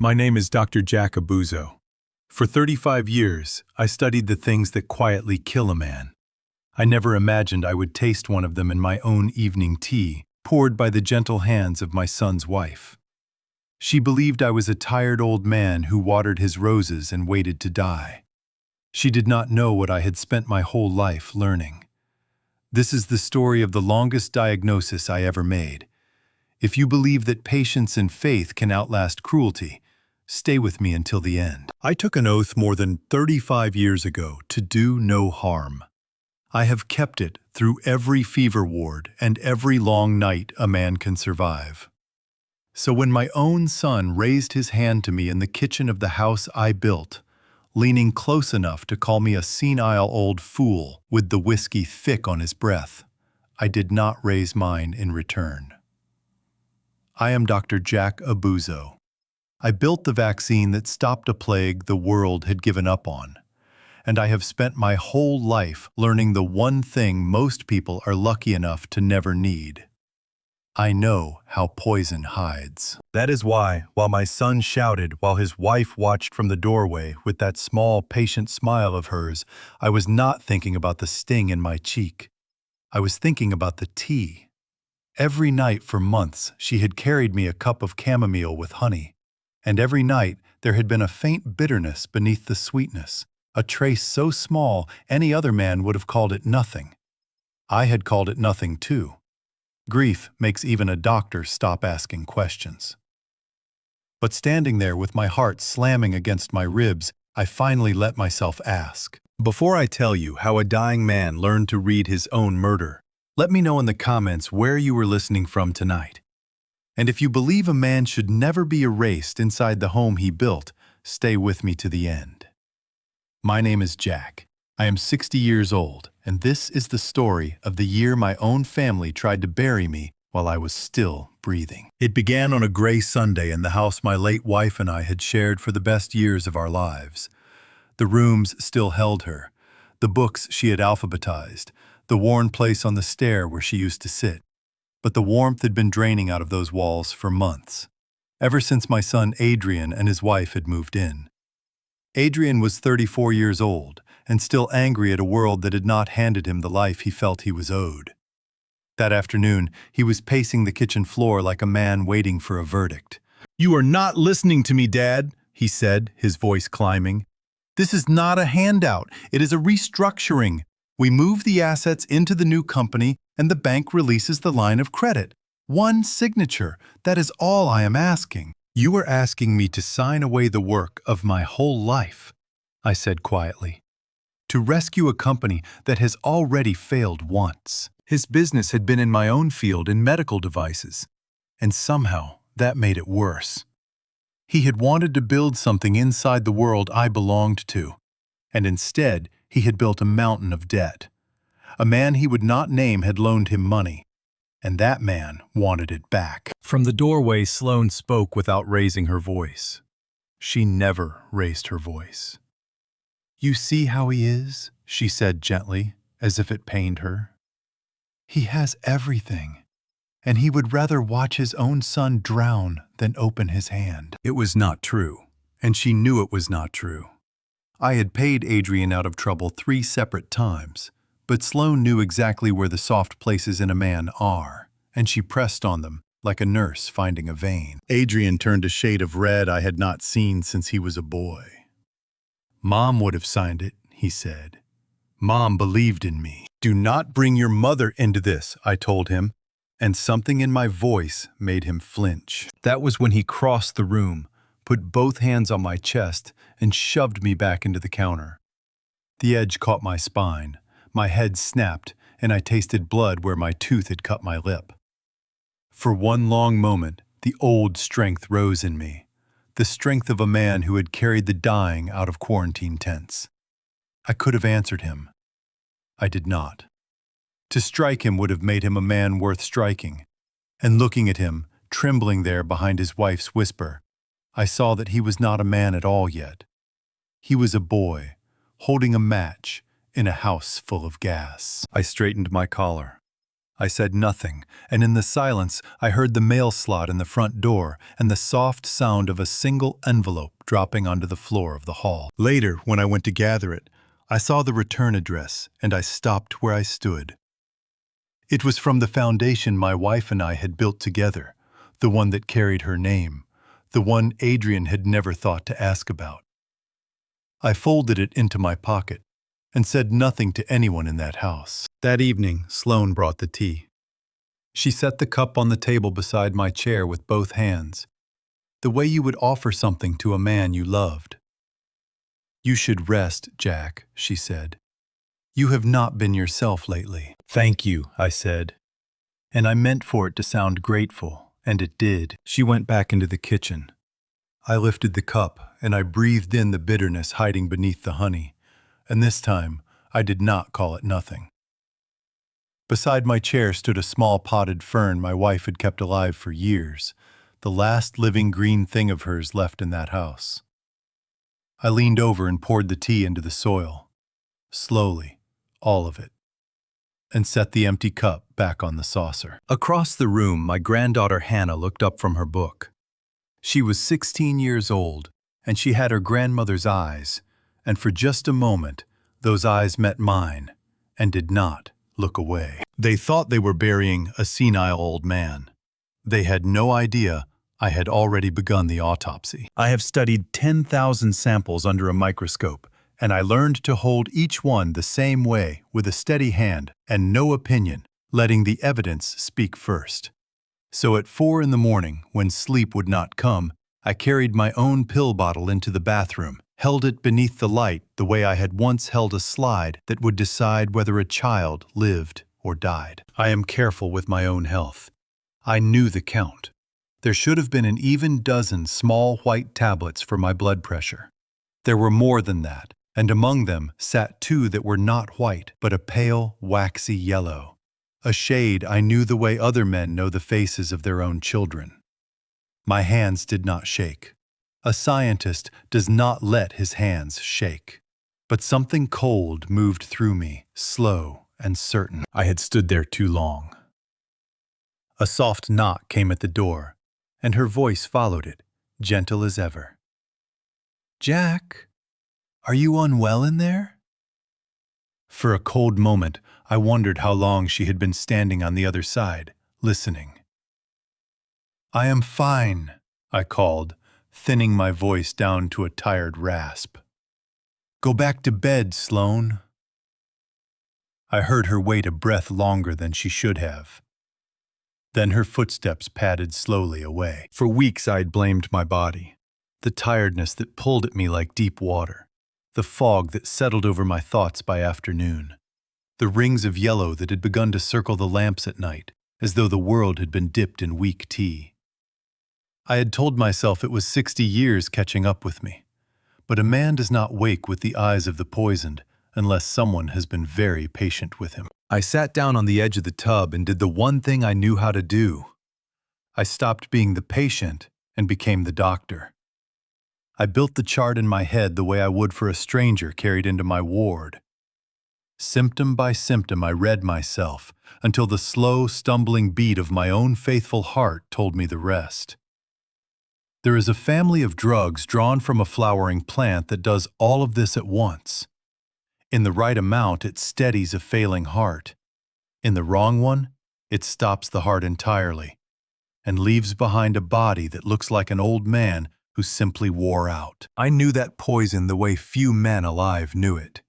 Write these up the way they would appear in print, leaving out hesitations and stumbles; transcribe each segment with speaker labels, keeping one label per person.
Speaker 1: My name is Dr. Jack Abuzo. For 35 years, I studied the things that quietly kill a man. I never imagined I would taste one of them in my own evening tea, poured by the gentle hands of my son's wife. She believed I was a tired old man who watered his roses and waited to die. She did not know what I had spent my whole life learning. This is the story of the longest diagnosis I ever made. If you believe that patience and faith can outlast cruelty, stay with me until the end. I took an oath more than 35 years ago to do no harm. I have kept it through every fever ward and every long night a man can survive. So when my own son raised his hand to me in the kitchen of the house I built, leaning close enough to call me a senile old fool with the whiskey thick on his breath, I did not raise mine in return. I am Dr. Jack Abuzo. I built the vaccine that stopped a plague the world had given up on, and I have spent my whole life learning the one thing most people are lucky enough to never need. I know how poison hides. That is why, while my son shouted while his wife watched from the doorway with that small, patient smile of hers, I was not thinking about the sting in my cheek. I was thinking about the tea. Every night for months, she had carried me a cup of chamomile with honey. And every night there had been a faint bitterness beneath the sweetness, a trace so small any other man would have called it nothing. I had called it nothing too. Grief makes even a doctor stop asking questions. But standing there with my heart slamming against my ribs, I finally let myself ask. Before I tell you how a dying man learned to read his own murder, let me know in the comments where you were listening from tonight. And if you believe a man should never be erased inside the home he built, stay with me to the end. My name is Jack. I am 60 years old, and this is the story of the year my own family tried to bury me while I was still breathing. It began on a gray Sunday in the house my late wife and I had shared for the best years of our lives. The rooms still held her, the books she had alphabetized, the worn place on the stair where she used to sit. But the warmth had been draining out of those walls for months, ever since my son Adrian and his wife had moved in. Adrian was 34 years old and still angry at a world that had not handed him the life he felt he was owed. That afternoon, he was pacing the kitchen floor like a man waiting for a verdict. "You are not listening to me, Dad," he said, his voice climbing. "This is not a handout. It is a restructuring. We move the assets into the new company and the bank releases the line of credit. One signature, that is all I am asking." "You are asking me to sign away the work of my whole life," I said quietly, "to rescue a company that has already failed once." His business had been in my own field in medical devices, and somehow that made it worse. He had wanted to build something inside the world I belonged to, and instead he had built a mountain of debt. A man he would not name had loaned him money, and that man wanted it back. From the doorway, Sloane spoke without raising her voice. She never raised her voice. "You see how he is?" she said gently, as if it pained her. "He has everything, and he would rather watch his own son drown than open his hand." It was not true, and she knew it was not true. I had paid Adrian out of trouble 3 separate times, but Sloane knew exactly where the soft places in a man are, and she pressed on them like a nurse finding a vein. Adrian turned a shade of red I had not seen since he was a boy. "Mom would have signed it," he said. "Mom believed in me." "Do not bring your mother into this," I told him, and something in my voice made him flinch. That was when he crossed the room, put both hands on my chest, and shoved me back into the counter. The edge caught my spine, my head snapped, and I tasted blood where my tooth had cut my lip. For one long moment, the old strength rose in me, the strength of a man who had carried the dying out of quarantine tents. I could have answered him. I did not. To strike him would have made him a man worth striking, and looking at him, trembling there behind his wife's whisper, I saw that he was not a man at all yet. He was a boy, holding a match in a house full of gas. I straightened my collar. I said nothing, and in the silence I heard the mail slot in the front door and the soft sound of a single envelope dropping onto the floor of the hall. Later, when I went to gather it, I saw the return address, and I stopped where I stood. It was from the foundation my wife and I had built together, the one that carried her name, the one Adrian had never thought to ask about. I folded it into my pocket and said nothing to anyone in that house. That evening, Sloane brought the tea. She set the cup on the table beside my chair with both hands, the way you would offer something to a man you loved. "You should rest, Jack," she said. "You have not been yourself lately." "Thank you," I said. And I meant for it to sound grateful, and it did. She went back into the kitchen. I lifted the cup, and I breathed in the bitterness hiding beneath the honey, and this time I did not call it nothing. Beside my chair stood a small potted fern my wife had kept alive for years, the last living green thing of hers left in that house. I leaned over and poured the tea into the soil, slowly, all of it, and set the empty cup back on the saucer. Across the room, my granddaughter Hannah looked up from her book. She was 16 years old, and she had her grandmother's eyes, and for just a moment, those eyes met mine and did not look away. They thought they were burying a senile old man. They had no idea I had already begun the autopsy. I have studied 10,000 samples under a microscope, and I learned to hold each one the same way with a steady hand and no opinion, letting the evidence speak first. So at 4 in the morning, when sleep would not come, I carried my own pill bottle into the bathroom, held it beneath the light the way I had once held a slide that would decide whether a child lived or died. I am careful with my own health. I knew the count. There should have been an even dozen small white tablets for my blood pressure. There were more than that, and among them sat 2 that were not white, but a pale, waxy yellow, a shade I knew the way other men know the faces of their own children. My hands did not shake. A scientist does not let his hands shake. But something cold moved through me, slow and certain. I had stood there too long. A soft knock came at the door, and her voice followed it, gentle as ever. "Jack, are you unwell in there?" For a cold moment, I wondered how long she had been standing on the other side, listening. "I am fine," I called, thinning my voice down to a tired rasp. "Go back to bed, Sloane." I heard her wait a breath longer than she should have. Then her footsteps padded slowly away. For weeks I had blamed my body, the tiredness that pulled at me like deep water, the fog that settled over my thoughts by afternoon, the rings of yellow that had begun to circle the lamps at night, as though the world had been dipped in weak tea. I had told myself it was 60 years catching up with me, but a man does not wake with the eyes of the poisoned unless someone has been very patient with him. I sat down on the edge of the tub and did the one thing I knew how to do. I stopped being the patient and became the doctor. I built the chart in my head the way I would for a stranger carried into my ward. Symptom by symptom I read myself until the slow, stumbling beat of my own faithful heart told me the rest. There is a family of drugs drawn from a flowering plant that does all of this at once. In the right amount, it steadies a failing heart. In the wrong one, it stops the heart entirely and leaves behind a body that looks like an old man who simply wore out. I knew that poison the way few men alive knew it.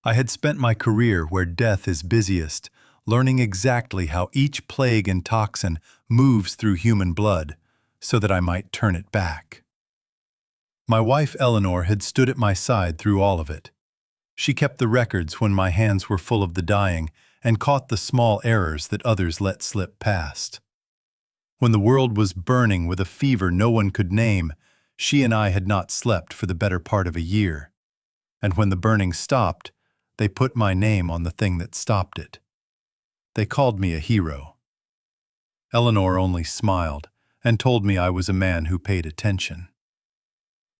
Speaker 1: I had spent my career where death is busiest, learning exactly how each plague and toxin moves through human blood, so that I might turn it back. My wife Eleanor had stood at my side through all of it. She kept the records when my hands were full of the dying and caught the small errors that others let slip past. When the world was burning with a fever no one could name, she and I had not slept for the better part of a year. And when the burning stopped, they put my name on the thing that stopped it. They called me a hero. Eleanor only smiled and told me I was a man who paid attention.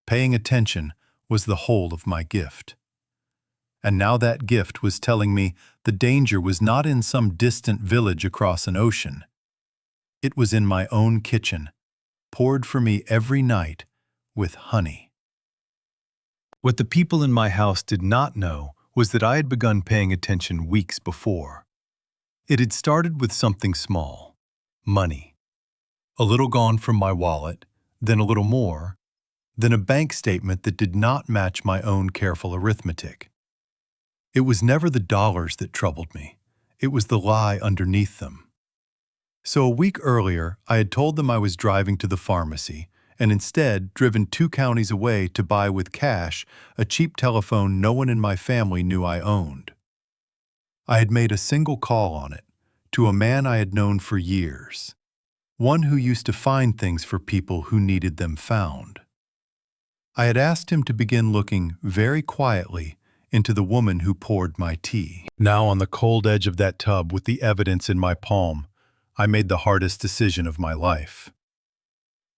Speaker 1: Paying attention was the whole of my gift. And now that gift was telling me the danger was not in some distant village across an ocean. It was in my own kitchen, poured for me every night with honey. What the people in my house did not know was that I had begun paying attention weeks before. It had started with something small, money. A little gone from my wallet, then a little more, then a bank statement that did not match my own careful arithmetic. It was never the dollars that troubled me. It was the lie underneath them. So a week earlier, I had told them I was driving to the pharmacy and instead driven 2 counties away to buy with cash a cheap telephone no one in my family knew I owned. I had made a single call on it, to a man I had known for years, one who used to find things for people who needed them found. I had asked him to begin looking very quietly into the woman who poured my tea. Now on the cold edge of that tub with the evidence in my palm, I made the hardest decision of my life.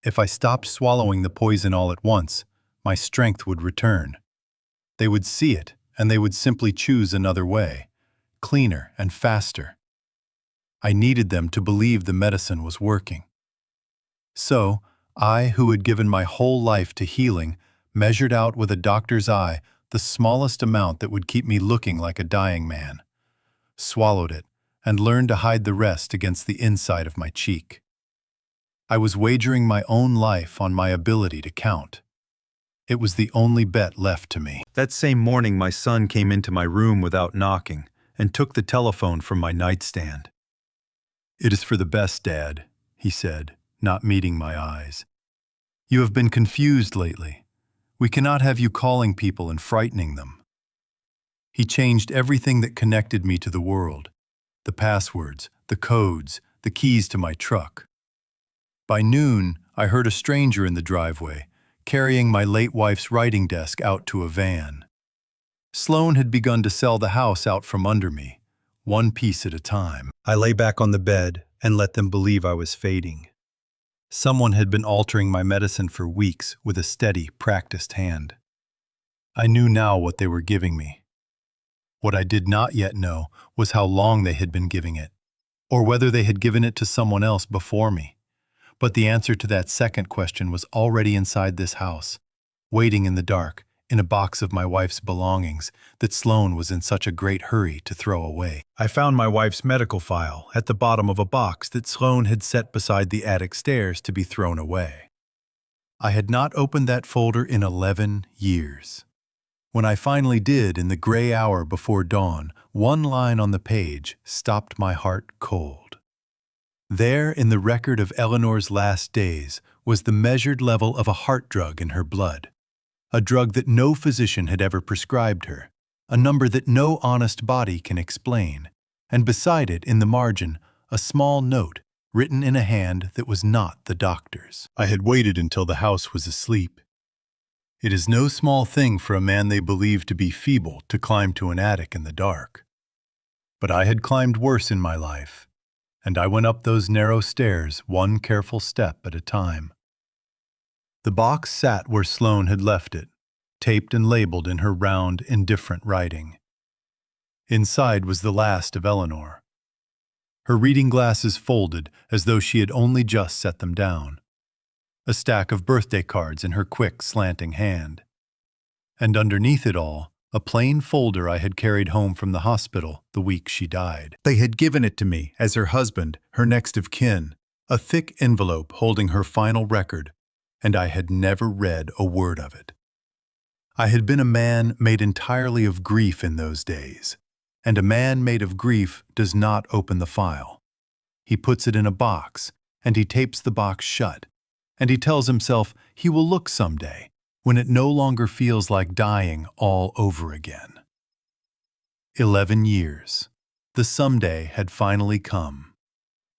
Speaker 1: If I stopped swallowing the poison all at once, my strength would return. They would see it, and they would simply choose another way, cleaner and faster. I needed them to believe the medicine was working. So, I, who had given my whole life to healing, measured out with a doctor's eye the smallest amount that would keep me looking like a dying man, swallowed it, and learned to hide the rest against the inside of my cheek. I was wagering my own life on my ability to count. It was the only bet left to me. That same morning, my son came into my room without knocking and took the telephone from my nightstand. "It is for the best, Dad," he said, not meeting my eyes. "You have been confused lately. We cannot have you calling people and frightening them." He changed everything that connected me to the world, the passwords, the codes, the keys to my truck. By noon, I heard a stranger in the driveway, carrying my late wife's writing desk out to a van. Sloan had begun to sell the house out from under me, one piece at a time. I lay back on the bed and let them believe I was fading. Someone had been altering my medicine for weeks with a steady, practiced hand. I knew now what they were giving me. What I did not yet know was how long they had been giving it, or whether they had given it to someone else before me. But the answer to that second question was already inside this house, waiting in the dark, in a box of my wife's belongings that Sloan was in such a great hurry to throw away. I found my wife's medical file at the bottom of a box that Sloan had set beside the attic stairs to be thrown away. I had not opened that folder in 11 years. When I finally did in the gray hour before dawn, one line on the page stopped my heart cold. There, in the record of Eleanor's last days, was the measured level of a heart drug in her blood, a drug that no physician had ever prescribed her, a number that no honest body can explain, and beside it, in the margin, a small note written in a hand that was not the doctor's. I had waited until the house was asleep. It is no small thing for a man they believe to be feeble to climb to an attic in the dark. But I had climbed worse in my life, and I went up those narrow stairs one careful step at a time. The box sat where Sloan had left it, taped and labeled in her round, indifferent writing. Inside was the last of Eleanor. Her reading glasses folded as though she had only just set them down. A stack of birthday cards in her quick, slanting hand. And underneath it all, a plain folder I had carried home from the hospital the week she died. They had given it to me as her husband, her next of kin, a thick envelope holding her final record, and I had never read a word of it. I had been a man made entirely of grief in those days, and a man made of grief does not open the file. He puts it in a box, and he tapes the box shut, and he tells himself he will look someday, when it no longer feels like dying all over again. 11 years. The someday had finally come.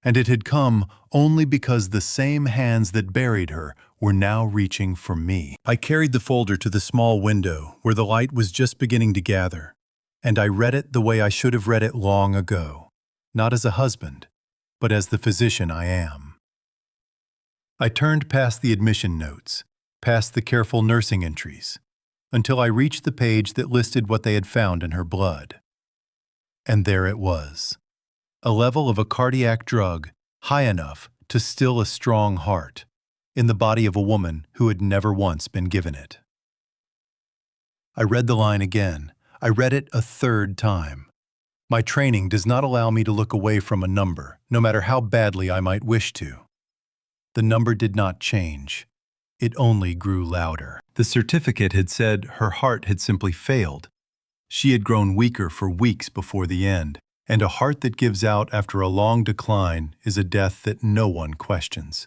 Speaker 1: And it had come only because the same hands that buried her were now reaching for me. I carried the folder to the small window where the light was just beginning to gather, and I read it the way I should have read it long ago, not as a husband, but as the physician I am. I turned past the admission notes, past the careful nursing entries, until I reached the page that listed what they had found in her blood. And there it was, a level of a cardiac drug high enough to still a strong heart, in the body of a woman who had never once been given it. I read the line again. I read it a third time. My training does not allow me to look away from a number, no matter how badly I might wish to. The number did not change. It only grew louder. The certificate had said her heart had simply failed. She had grown weaker for weeks before the end, and a heart that gives out after a long decline is a death that no one questions.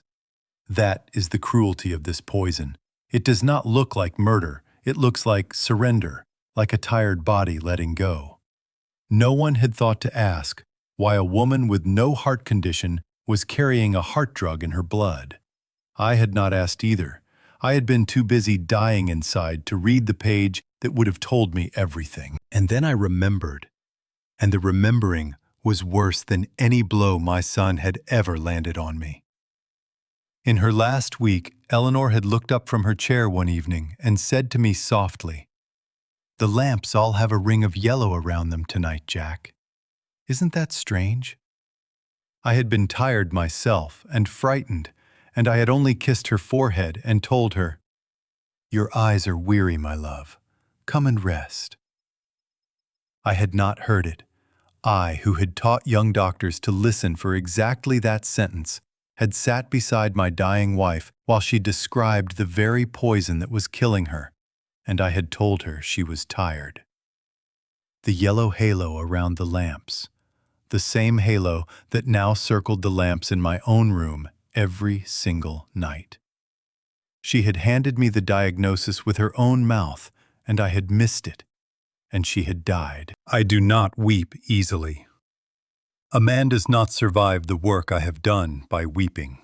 Speaker 1: That is the cruelty of this poison. It does not look like murder. It looks like surrender, like a tired body letting go. No one had thought to ask why a woman with no heart condition was carrying a heart drug in her blood. I had not asked either. I had been too busy dying inside to read the page that would have told me everything. And then I remembered. And the remembering was worse than any blow my son had ever landed on me. In her last week, Eleanor had looked up from her chair one evening and said to me softly, "The lamps all have a ring of yellow around them tonight, Jack. Isn't that strange?" I had been tired myself and frightened, and I had only kissed her forehead and told her, "Your eyes are weary, my love. Come and rest." I had not heard it. I, who had taught young doctors to listen for exactly that sentence, had sat beside my dying wife while she described the very poison that was killing her, and I had told her she was tired. The yellow halo around the lamps, the same halo that now circled the lamps in my own room every single night. She had handed me the diagnosis with her own mouth, and I had missed it, and she had died. I do not weep easily. A man does not survive the work I have done by weeping.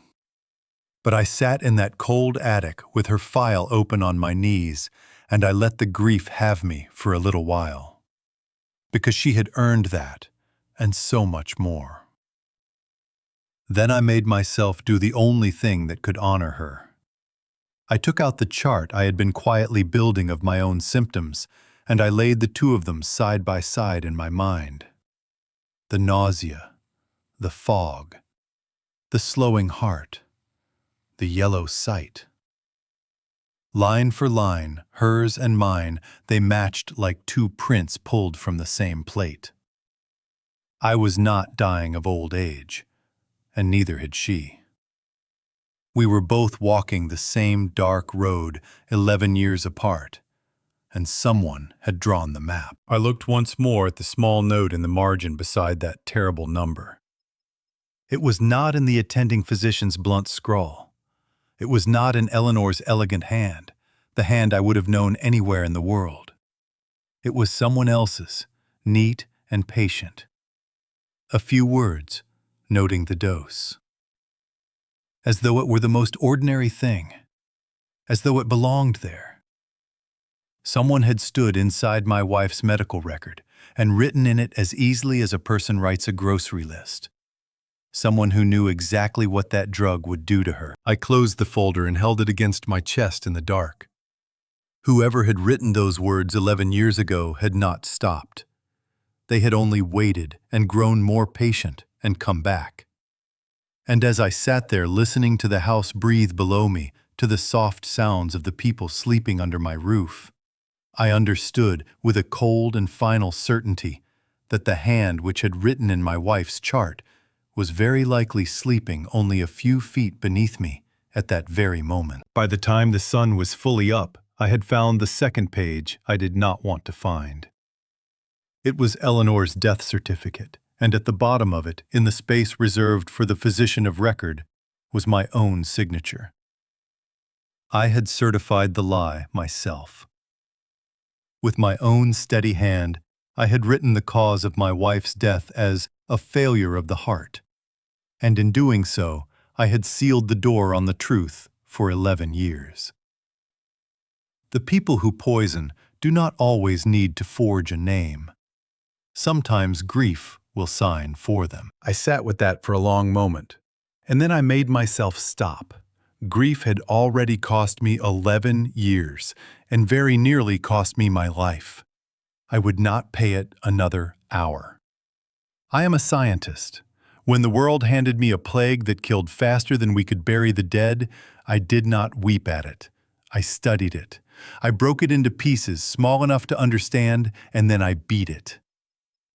Speaker 1: But I sat in that cold attic with her file open on my knees, and I let the grief have me for a little while. Because she had earned that, and so much more. Then I made myself do the only thing that could honor her. I took out the chart I had been quietly building of my own symptoms, and I laid the two of them side by side in my mind. The nausea, the fog, the slowing heart, the yellow sight. Line for line, hers and mine, they matched like two prints pulled from the same plate. I was not dying of old age, and neither had she. We were both walking the same dark road 11 years apart, and someone had drawn the map. I looked once more at the small note in the margin beside that terrible number. It was not in the attending physician's blunt scrawl. It was not in Eleanor's elegant hand, the hand I would have known anywhere in the world. It was someone else's, neat and patient. A few words, noting the dose. As though it were the most ordinary thing, as though it belonged there. Someone had stood inside my wife's medical record and written in it as easily as a person writes a grocery list. Someone who knew exactly what that drug would do to her. I closed the folder and held it against my chest in the dark. Whoever had written those words 11 years ago had not stopped. They had only waited and grown more patient and come back. And as I sat there listening to the house breathe below me, to the soft sounds of the people sleeping under my roof, I understood with a cold and final certainty that the hand which had written in my wife's chart was very likely sleeping only a few feet beneath me at that very moment. By the time the sun was fully up, I had found the second page I did not want to find. It was Eleanor's death certificate, and at the bottom of it, in the space reserved for the physician of record, was my own signature. I had certified the lie myself. With my own steady hand, I had written the cause of my wife's death as a failure of the heart, and in doing so, I had sealed the door on the truth for 11 years. The people who poison do not always need to forge a name. Sometimes grief will sign for them. I sat with that for a long moment, and then I made myself stop, Grief had already cost me 11 years and very nearly cost me my life. I would not pay it another hour. I am a scientist. When the world handed me a plague that killed faster than we could bury the dead, I did not weep at it. I studied it. I broke it into pieces small enough to understand, and then I beat it.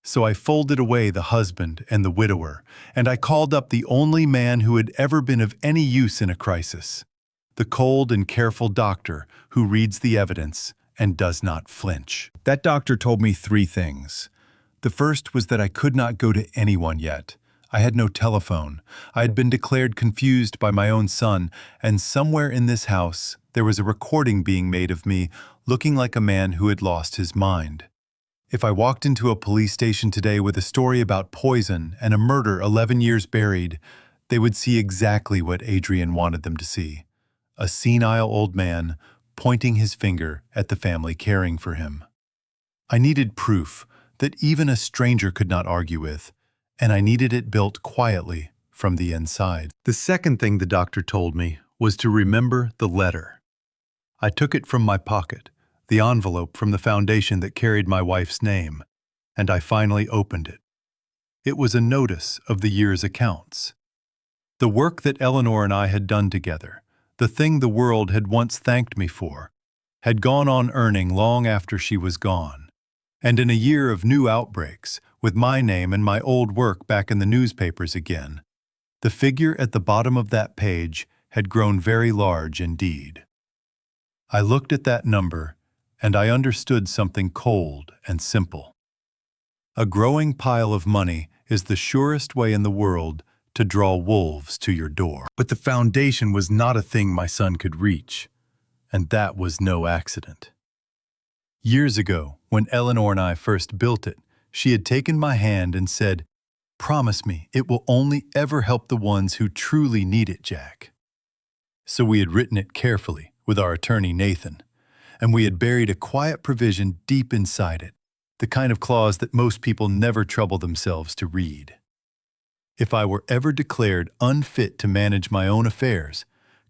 Speaker 1: So I folded away the husband and the widower, and I called up the only man who had ever been of any use in a crisis, the cold and careful doctor who reads the evidence and does not flinch. That doctor told me 3 things. The first was that I could not go to anyone yet. I had no telephone. I had been declared confused by my own son, and somewhere in this house there was a recording being made of me looking like a man who had lost his mind. If I walked into a police station today with a story about poison and a murder 11 years buried, they would see exactly what Adrian wanted them to see. A senile old man pointing his finger at the family caring for him. I needed proof that even a stranger could not argue with, and I needed it built quietly from the inside. The second thing the doctor told me was to remember the letter. I took it from my pocket, the envelope from the foundation that carried my wife's name, and I finally opened it. It was a notice of the year's accounts. The work that Eleanor and I had done together, the thing the world had once thanked me for, had gone on earning long after she was gone. And in a year of new outbreaks, with my name and my old work back in the newspapers again, the figure at the bottom of that page had grown very large indeed. I looked at that number, and I understood something cold and simple. A growing pile of money is the surest way in the world to draw wolves to your door. But the foundation was not a thing my son could reach, and that was no accident. Years ago, when Eleanor and I first built it, she had taken my hand and said, "Promise me it will only ever help the ones who truly need it, Jack." So we had written it carefully with our attorney Nathan, and we had buried a quiet provision deep inside it, the kind of clause that most people never trouble themselves to read. If I were ever declared unfit to manage my own affairs,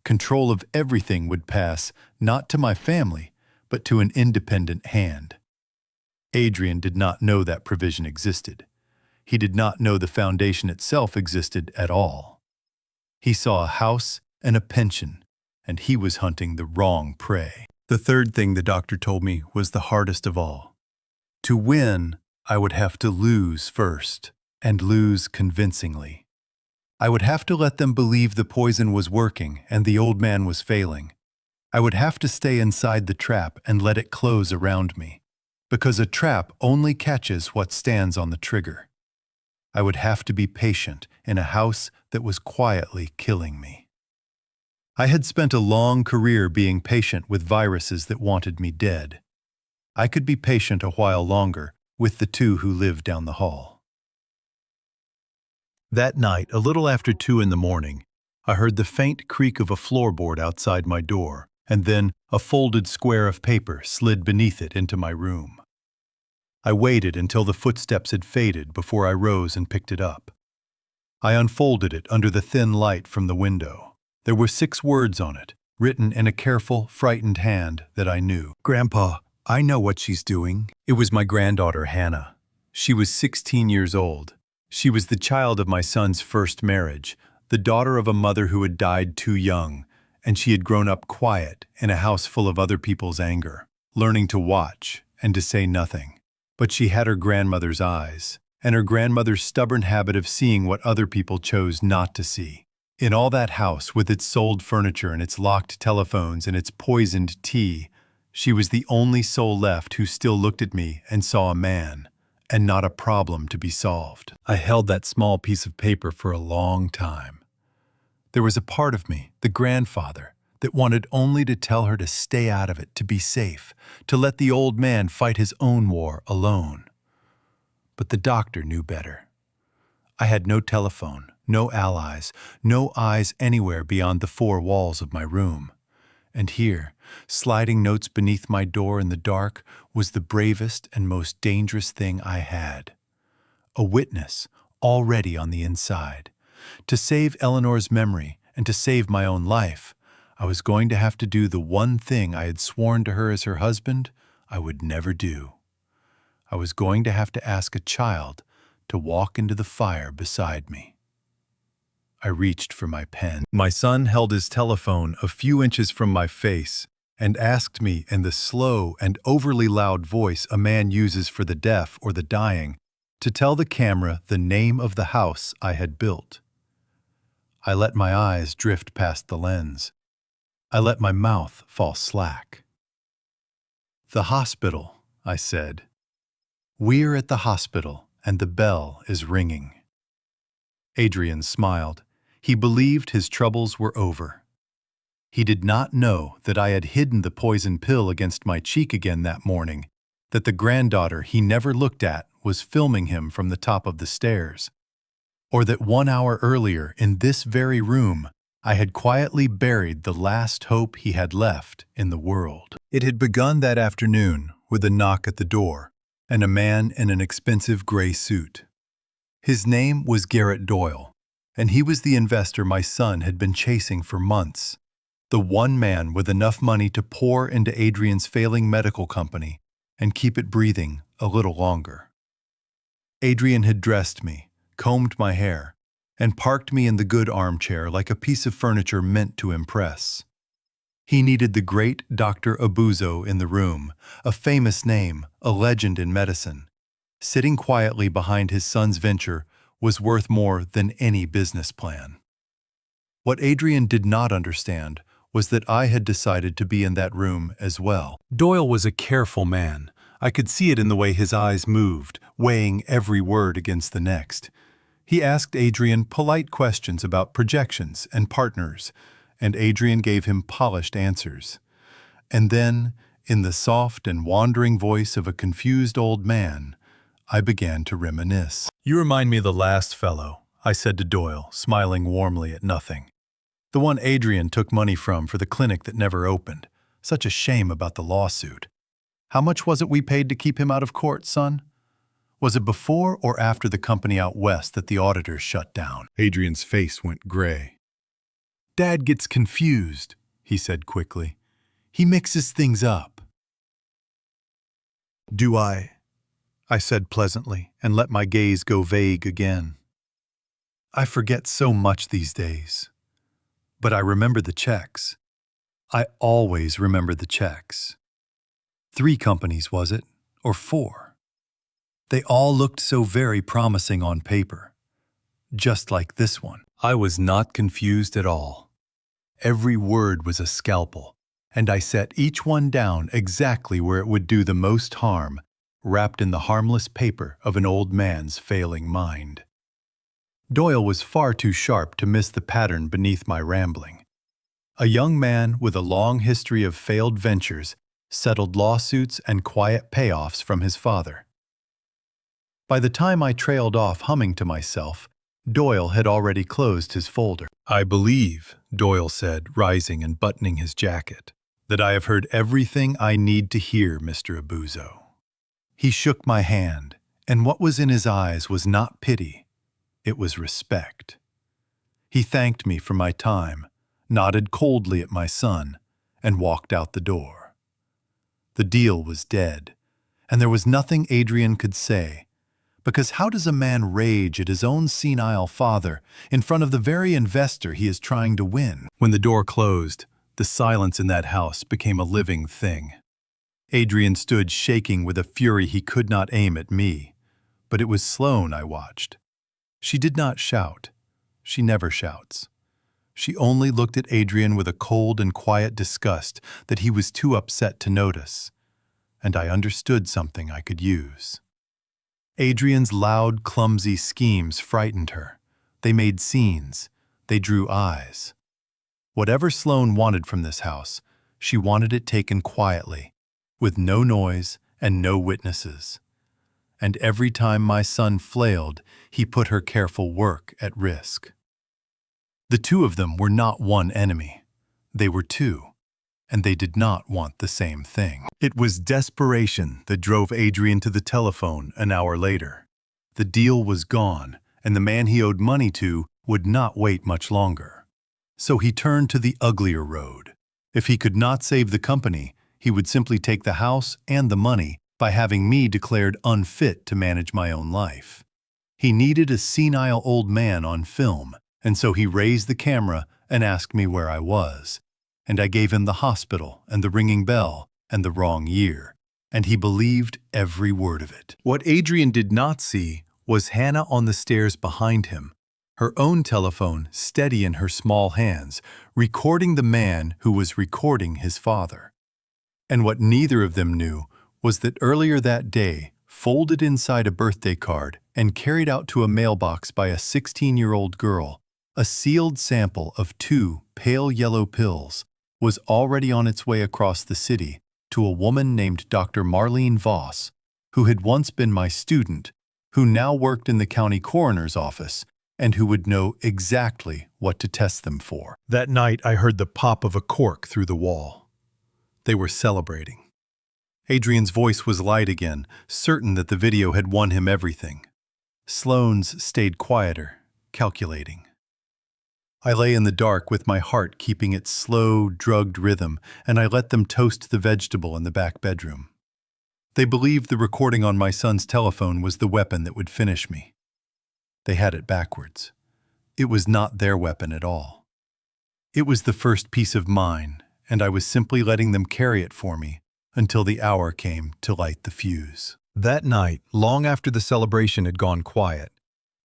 Speaker 1: control of everything would pass not to my family, but to an independent hand. Adrian did not know that provision existed. He did not know the foundation itself existed at all. He saw a house and a pension, and he was hunting the wrong prey. The third thing the doctor told me was the hardest of all. To win, I would have to lose first, and lose convincingly. I would have to let them believe the poison was working and the old man was failing. I would have to stay inside the trap and let it close around me, because a trap only catches what stands on the trigger. I would have to be patient in a house that was quietly killing me. I had spent a long career being patient with viruses that wanted me dead. I could be patient a while longer with the 2 who lived down the hall. That night, a little after 2 in the morning, I heard the faint creak of a floorboard outside my door, and then a folded square of paper slid beneath it into my room. I waited until the footsteps had faded before I rose and picked it up. I unfolded it under the thin light from the window. There were 6 words on it, written in a careful, frightened hand that I knew. "Grandpa, I know what she's doing." It was my granddaughter, Hannah. She was 16 years old. She was the child of my son's first marriage, the daughter of a mother who had died too young, and she had grown up quiet in a house full of other people's anger, learning to watch and to say nothing. But she had her grandmother's eyes, and her grandmother's stubborn habit of seeing what other people chose not to see. In all that house, with its sold furniture and its locked telephones and its poisoned tea, she was the only soul left who still looked at me and saw a man, and not a problem to be solved. I held that small piece of paper for a long time. There was a part of me, the grandfather, that wanted only to tell her to stay out of it, to be safe, to let the old man fight his own war alone. But the doctor knew better. I had no telephone, no allies, no eyes anywhere beyond the 4 walls of my room. And here, sliding notes beneath my door in the dark, was the bravest and most dangerous thing I had. A witness, already on the inside. To save Eleanor's memory and to save my own life, I was going to have to do the one thing I had sworn to her as her husband I would never do. I was going to have to ask a child to walk into the fire beside me. I reached for my pen. My son held his telephone a few inches from my face and asked me in the slow and overly loud voice a man uses for the deaf or the dying to tell the camera the name of the house I had built. I let my eyes drift past the lens. I let my mouth fall slack. "The hospital," I said. "We're at the hospital, and the bell is ringing." Adrian smiled. He believed his troubles were over. He did not know that I had hidden the poison pill against my cheek again that morning, that the granddaughter he never looked at was filming him from the top of the stairs, or that 1 hour earlier in this very room I had quietly buried the last hope he had left in the world. It had begun that afternoon with a knock at the door and a man in an expensive gray suit. His name was Garrett Doyle, and he was the investor my son had been chasing for months, the one man with enough money to pour into Adrian's failing medical company and keep it breathing a little longer. Adrian had dressed me, combed my hair, and parked me in the good armchair like a piece of furniture meant to impress. He needed the great Dr. Abuzo in the room, a famous name, a legend in medicine. Sitting quietly behind his son's venture was worth more than any business plan. What Adrian did not understand was that I had decided to be in that room as well. Doyle was a careful man. I could see it in the way his eyes moved, weighing every word against the next. He asked Adrian polite questions about projections and partners, and Adrian gave him polished answers. And then, in the soft and wandering voice of a confused old man, I began to reminisce. "You remind me of the last fellow," I said to Doyle, smiling warmly at nothing. "The one Adrian took money from for the clinic that never opened. Such a shame about the lawsuit. How much was it we paid to keep him out of court, son? Was it before or after the company out west that the auditors shut down?" Adrian's face went gray. "Dad gets confused," he said quickly. "He mixes things up." "Do I said pleasantly, and let my gaze go vague again. "I forget so much these days. But I remember the checks. I always remember the checks. 3 companies, was it? Or 4? They all looked so very promising on paper. Just like this one. I was not confused at all. Every word was a scalpel, and I set each one down exactly where it would do the most harm, wrapped in the harmless paper of an old man's failing mind. Doyle was far too sharp to miss the pattern beneath my rambling. A young man with a long history of failed ventures settled lawsuits and quiet payoffs from his father. By the time I trailed off humming to myself, Doyle had already closed his folder. "I believe," Doyle said, rising and buttoning his jacket, "that I have heard everything I need to hear, Mr. Abuzo." He shook my hand, and what was in his eyes was not pity, it was respect. He thanked me for my time, nodded coldly at my son, and walked out the door. The deal was dead, and there was nothing Adrian could say, because how does a man rage at his own senile father in front of the very investor he is trying to win? When the door closed, the silence in that house became a living thing. Adrian stood shaking with a fury he could not aim at me, but it was Sloane I watched. She did not shout. She never shouts. She only looked at Adrian with a cold and quiet disgust that he was too upset to notice, and I understood something I could use. Adrian's loud, clumsy schemes frightened her. They made scenes. They drew eyes. Whatever Sloane wanted from this house, she wanted it taken quietly, with no noise and no witnesses. And every time my son flailed, he put her careful work at risk. The two of them were not one enemy. They were two, and they did not want the same thing. It was desperation that drove Adrian to the telephone an hour later. The deal was gone, and the man he owed money to would not wait much longer. So he turned to the uglier road. If he could not save the company, he would simply take the house and the money by having me declared unfit to manage my own life. He needed a senile old man on film, and so he raised the camera and asked me where I was. And I gave him the hospital and the ringing bell and the wrong year, and he believed every word of it. What Adrian did not see was Hannah on the stairs behind him, her own telephone steady in her small hands, recording the man who was recording his father. And what neither of them knew was that earlier that day, folded inside a birthday card and carried out to a mailbox by a 16-year-old girl, a sealed sample of 2 pale yellow pills was already on its way across the city to a woman named Dr. Marlene Voss, who had once been my student, who now worked in the county coroner's office, and who would know exactly what to test them for. That night, I heard the pop of a cork through the wall. They were celebrating. Adrian's voice was light again, certain that the video had won him everything. Sloane's stayed quieter, calculating. I lay in the dark with my heart keeping its slow, drugged rhythm, and I let them toast the vegetable in the back bedroom. They believed the recording on my son's telephone was the weapon that would finish me. They had it backwards. It was not their weapon at all. It was the first piece of mine, and I was simply letting them carry it for me until the hour came to light the fuse. That night, long after the celebration had gone quiet,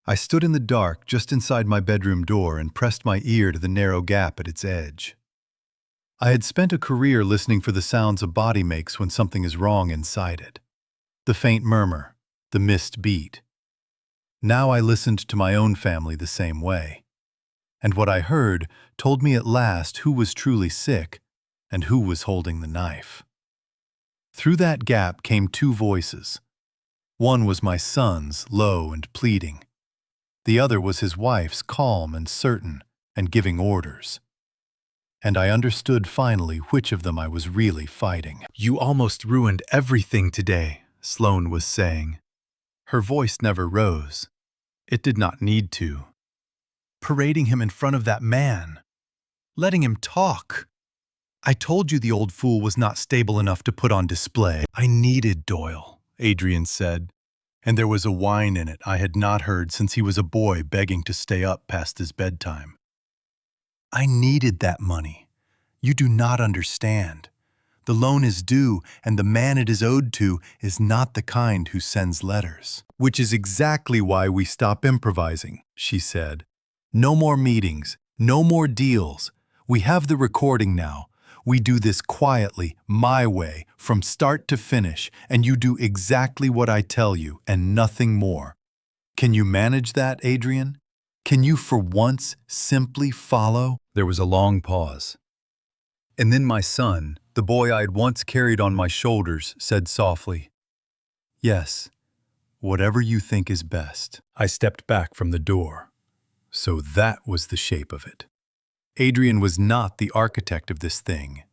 Speaker 1: I stood in the dark just inside my bedroom door and pressed my ear to the narrow gap at its edge. I had spent a career listening for the sounds a body makes when something is wrong inside it. The faint murmur, the missed beat. Now I listened to my own family the same way. And what I heard told me at last who was truly sick and who was holding the knife. Through that gap came 2 voices. One was my son's, low and pleading. The other was his wife's, calm and certain, and giving orders. And I understood finally which of them I was really fighting. "You almost ruined everything today," Sloane was saying. Her voice never rose. It did not need to. "Parading him in front of that man. Letting him talk. I told you the old fool was not stable enough to put on display." "I needed Doyle," Adrian said, and there was a whine in it I had not heard since he was a boy begging to stay up past his bedtime. "I needed that money. You do not understand. The loan is due, and the man it is owed to is not the kind who sends letters." "Which is exactly why we stop improvising," she said. "No more meetings, no more deals. We have the recording now. We do this quietly, my way, from start to finish, and you do exactly what I tell you, and nothing more. Can you manage that, Adrian? Can you for once simply follow?" There was a long pause. And then my son, the boy I had once carried on my shoulders, said softly, "Yes, whatever you think is best." I stepped back from the door. So that was the shape of it. Adrian was not the architect of this thing.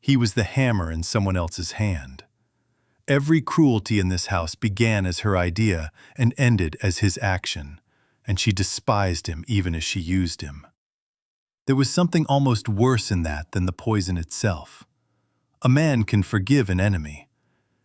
Speaker 1: He was the hammer in someone else's hand. Every cruelty in this house began as her idea and ended as his action, and she despised him even as she used him. There was something almost worse in that than the poison itself. A man can forgive an enemy.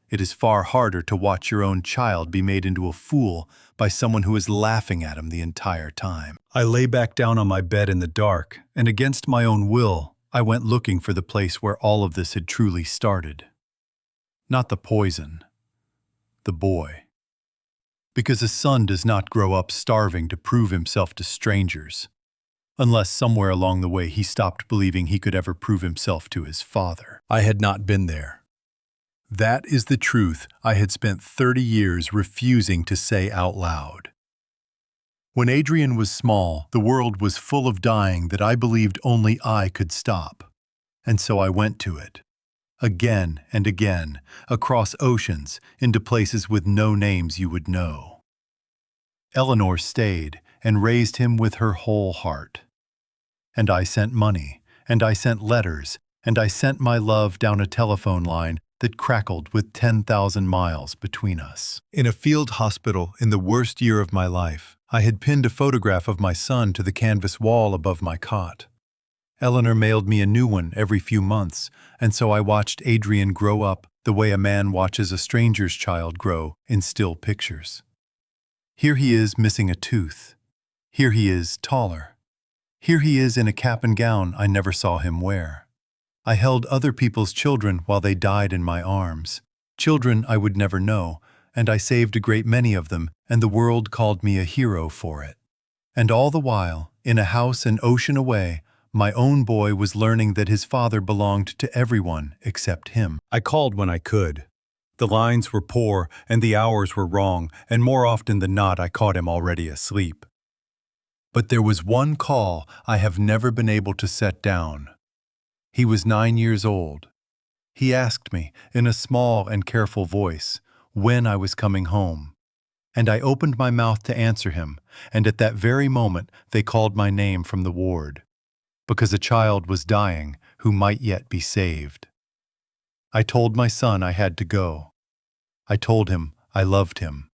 Speaker 1: It is far harder to watch your own child be made into a fool by someone who is laughing at him the entire time. I lay back down on my bed in the dark, and against my own will, I went looking for the place where all of this had truly started. Not the poison, the boy. Because a son does not grow up starving to prove himself to strangers, unless somewhere along the way he stopped believing he could ever prove himself to his father. I had not been there. That is the truth I had spent 30 years refusing to say out loud. When Adrian was small, the world was full of dying that I believed only I could stop. And so I went to it. Again and again, across oceans, into places with no names you would know. Eleanor stayed and raised him with her whole heart. And I sent money, and I sent letters, and I sent my love down a telephone line that crackled with 10,000 miles between us. In a field hospital in the worst year of my life, I had pinned a photograph of my son to the canvas wall above my cot. Eleanor mailed me a new one every few months, and so I watched Adrian grow up the way a man watches a stranger's child grow in still pictures. Here he is missing a tooth. Here he is taller. Here he is in a cap and gown I never saw him wear. I held other people's children while they died in my arms, children I would never know, and I saved a great many of them, and the world called me a hero for it. And all the while, in a house an ocean away, my own boy was learning that his father belonged to everyone except him. I called when I could. The lines were poor and the hours were wrong, and more often than not I caught him already asleep. But there was one call I have never been able to set down. He was 9 years old. He asked me, in a small and careful voice, when I was coming home. And I opened my mouth to answer him, and at that very moment they called my name from the ward, because a child was dying who might yet be saved. I told my son I had to go. I told him I loved him.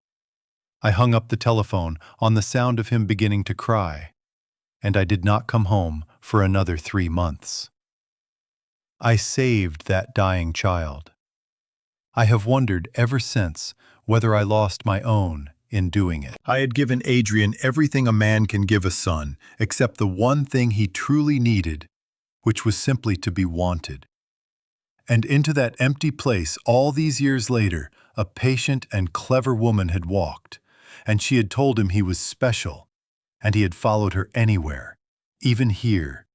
Speaker 1: I hung up the telephone on the sound of him beginning to cry, and I did not come home for another 3 months. I saved that dying child. I have wondered ever since whether I lost my own in doing it. I had given Adrian everything a man can give a son, except the one thing he truly needed, which was simply to be wanted. And into that empty place, all these years later, a patient and clever woman had walked, and she had told him he was special, and he had followed her anywhere, even here,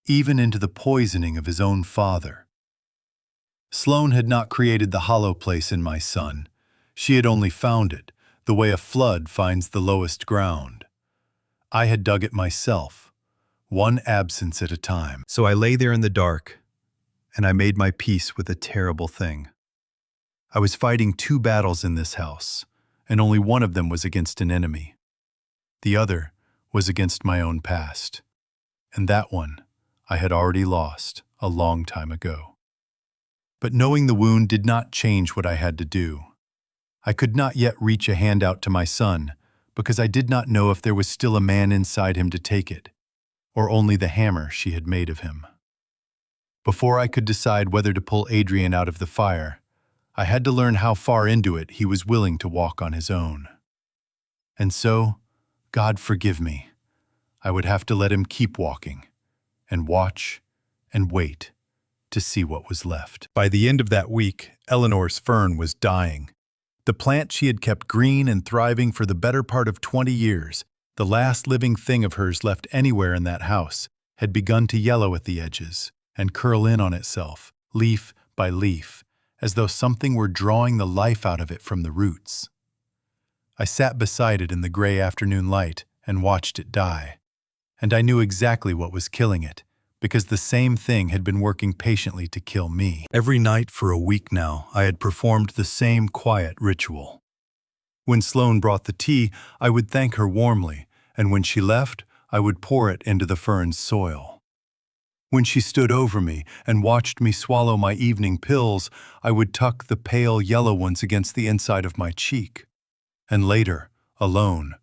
Speaker 1: even into the poisoning of his own father. Sloane had not created the hollow place in my son. She had only found it, the way a flood finds the lowest ground. I had dug it myself, one absence at a time. So I lay there in the dark, and I made my peace with a terrible thing. I was fighting 2 battles in this house, and only one of them was against an enemy. The other was against my own past, and that one I had already lost a long time ago. But knowing the wound did not change what I had to do. I could not yet reach a hand out to my son, because I did not know if there was still a man inside him to take it, or only the hammer she had made of him. Before I could decide whether to pull Adrian out of the fire, I had to learn how far into it he was willing to walk on his own. And so, God forgive me, I would have to let him keep walking, and watch and wait to see what was left. By the end of that week, Eleanor's fern was dying. The plant she had kept green and thriving for the better part of 20 years, the last living thing of hers left anywhere in that house, had begun to yellow at the edges and curl in on itself, leaf by leaf, as though something were drawing the life out of it from the roots. I sat beside it in the gray afternoon light and watched it die, and I knew exactly what was killing it, because the same thing had been working patiently to kill me. Every night for a week now, I had performed the same quiet ritual. When Sloane brought the tea, I would thank her warmly, and when she left, I would pour it into the fern's soil. When she stood over me and watched me swallow my evening pills, I would tuck the pale yellow ones against the inside of my cheek. And later, alone,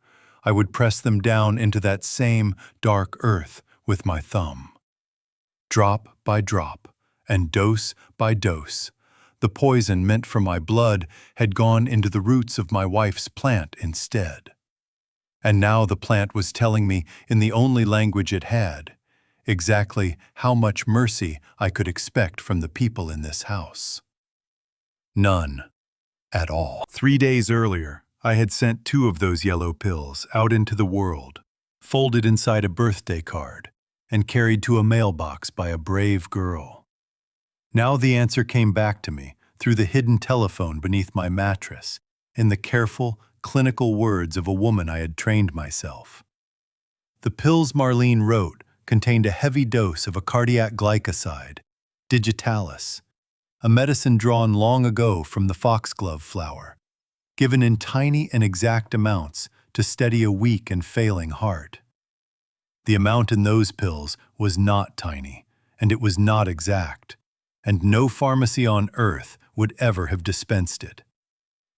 Speaker 1: I would press them down into that same dark earth with my thumb. Drop by drop, and dose by dose, the poison meant for my blood had gone into the roots of my wife's plant instead. And now the plant was telling me, in the only language it had, exactly how much mercy I could expect from the people in this house. None at all. 3 days earlier, I had sent 2 of those yellow pills out into the world, folded inside a birthday card, and carried to a mailbox by a brave girl. Now the answer came back to me through the hidden telephone beneath my mattress, in the careful, clinical words of a woman I had trained myself. The pills Marlene wrote contained a heavy dose of a cardiac glycoside, digitalis, a medicine drawn long ago from the foxglove flower, given in tiny and exact amounts to steady a weak and failing heart. The amount in those pills was not tiny, and it was not exact, and no pharmacy on earth would ever have dispensed it.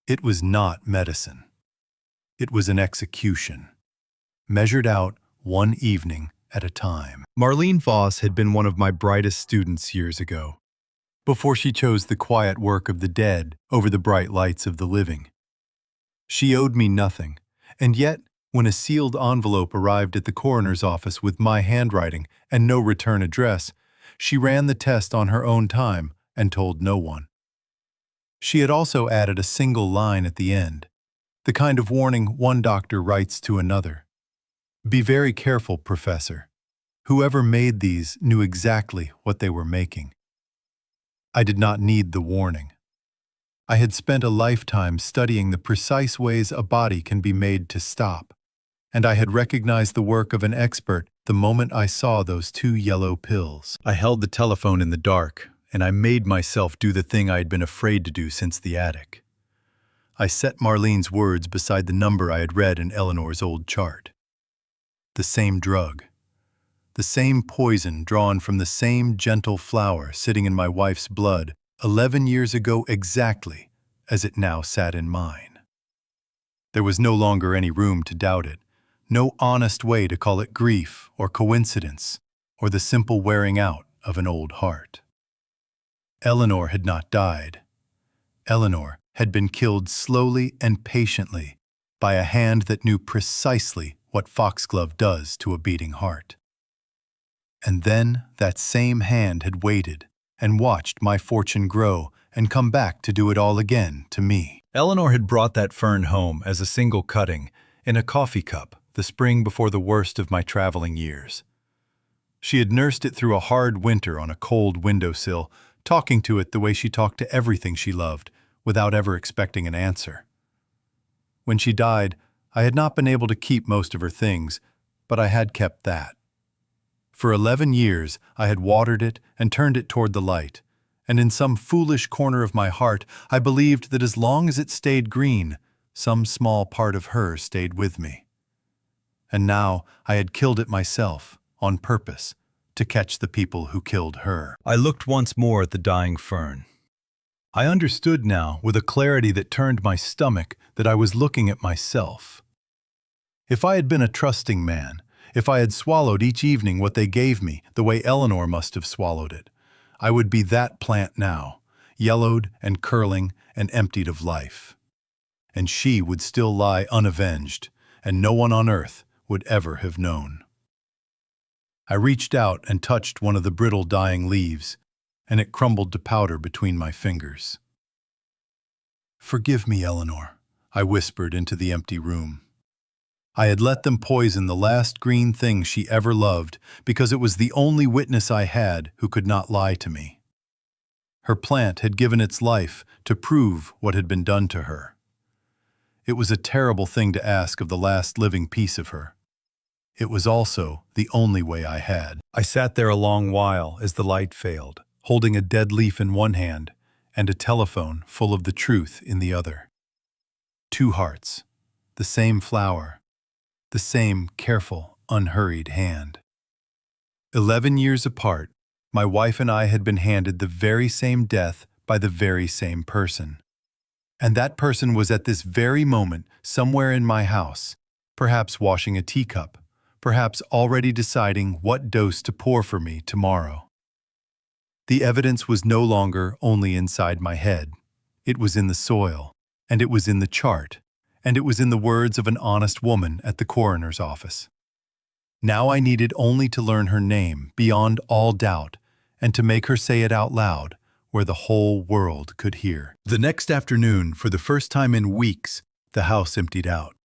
Speaker 1: It was not medicine. It was an execution, measured out one evening at a time. Marlene Voss had been one of my brightest students years ago, before she chose the quiet work of the dead over the bright lights of the living. She owed me nothing, and yet, when a sealed envelope arrived at the coroner's office with my handwriting and no return address, she ran the test on her own time and told no one. She had also added a single line at the end, the kind of warning one doctor writes to another. "Be very careful, Professor. Whoever made these knew exactly what they were making." I did not need the warning. I had spent a lifetime studying the precise ways a body can be made to stop, and I had recognized the work of an expert the moment I saw those 2 yellow pills. I held the telephone in the dark, and I made myself do the thing I had been afraid to do since the attic. I set Marlene's words beside the number I had read in Eleanor's old chart. The same drug. The same poison drawn from the same gentle flower sitting in my wife's blood 11 years ago exactly as it now sat in mine. There was no longer any room to doubt it, no honest way to call it grief or coincidence or the simple wearing out of an old heart. Eleanor had not died. Eleanor had been killed slowly and patiently by a hand that knew precisely what foxglove does to a beating heart. And then that same hand had waited and watched my fortune grow and come back to do it all again to me. Eleanor had brought that fern home as a single cutting in a coffee cup the spring before the worst of my traveling years. She had nursed it through a hard winter on a cold windowsill, talking to it the way she talked to everything she loved, without ever expecting an answer. When she died, I had not been able to keep most of her things, but I had kept that. For 11 years, I had watered it and turned it toward the light, and in some foolish corner of my heart, I believed that as long as it stayed green, some small part of her stayed with me. And now I had killed it myself, on purpose, to catch the people who killed her. I looked once more at the dying fern. I understood now, with a clarity that turned my stomach, that I was looking at myself. If I had been a trusting man, if I had swallowed each evening what they gave me, the way Eleanor must have swallowed it, I would be that plant now, yellowed and curling and emptied of life. And she would still lie unavenged, and no one on earth would ever have known. I reached out and touched one of the brittle dying leaves, and it crumbled to powder between my fingers. "Forgive me, Eleanor," I whispered into the empty room. I had let them poison the last green thing she ever loved because it was the only witness I had who could not lie to me. Her plant had given its life to prove what had been done to her. It was a terrible thing to ask of the last living piece of her. It was also the only way I had. I sat there a long while as the light failed, holding a dead leaf in one hand and a telephone full of the truth in the other. 2 hearts, the same flower, the same careful, unhurried hand. 11 years apart, my wife and I had been handed the very same death by the very same person. And that person was at this very moment somewhere in my house, perhaps washing a teacup, perhaps already deciding what dose to pour for me tomorrow. The evidence was no longer only inside my head. It was in the soil, and it was in the chart, and it was in the words of an honest woman at the coroner's office. Now I needed only to learn her name beyond all doubt and to make her say it out loud where the whole world could hear. The next afternoon, for the first time in weeks, the house emptied out.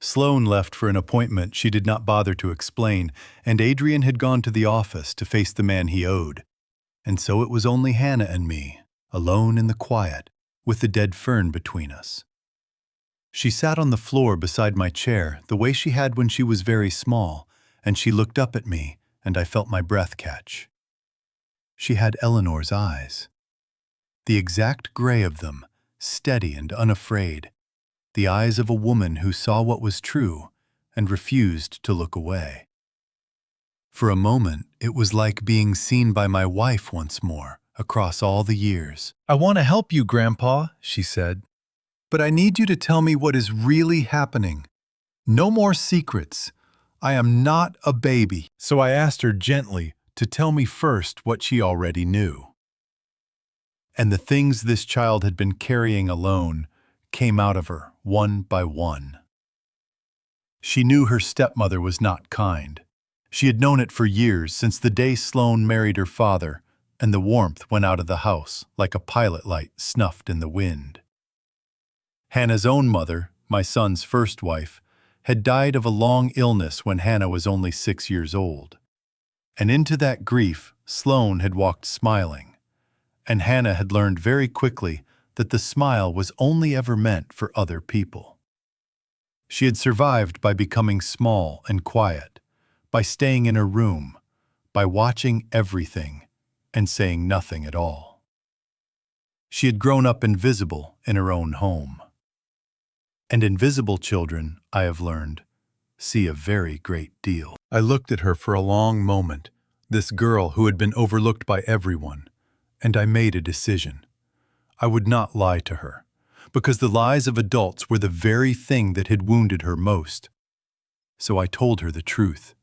Speaker 1: Sloane left for an appointment she did not bother to explain, and Adrian had gone to the office to face the man he owed. And so it was only Hannah and me, alone in the quiet, with the dead fern between us. She sat on the floor beside my chair the way she had when she was very small, and she looked up at me, and I felt my breath catch. She had Eleanor's eyes. The exact gray of them, steady and unafraid, the eyes of a woman who saw what was true and refused to look away. For a moment, it was like being seen by my wife once more, across all the years. "I want to help you, Grandpa," she said. "But I need you to tell me what is really happening. No more secrets. I am not a baby. So I asked her gently to tell me first what she already knew. And the things this child had been carrying alone came out of her one by one. She knew her stepmother was not kind. She had known it for years, since the day Sloane married her father, and the warmth went out of the house like a pilot light snuffed in the wind. Hannah's own mother, my son's first wife, had died of a long illness when Hannah was only 6 years old. And into that grief, Sloane had walked smiling, and Hannah had learned very quickly that the smile was only ever meant for other people. She had survived by becoming small and quiet, by staying in her room, by watching everything and saying nothing at all. She had grown up invisible in her own home. And invisible children, I have learned, see a very great deal. I looked at her for a long moment, this girl who had been overlooked by everyone, and I made a decision. I would not lie to her, because the lies of adults were the very thing that had wounded her most. So I told her the truth.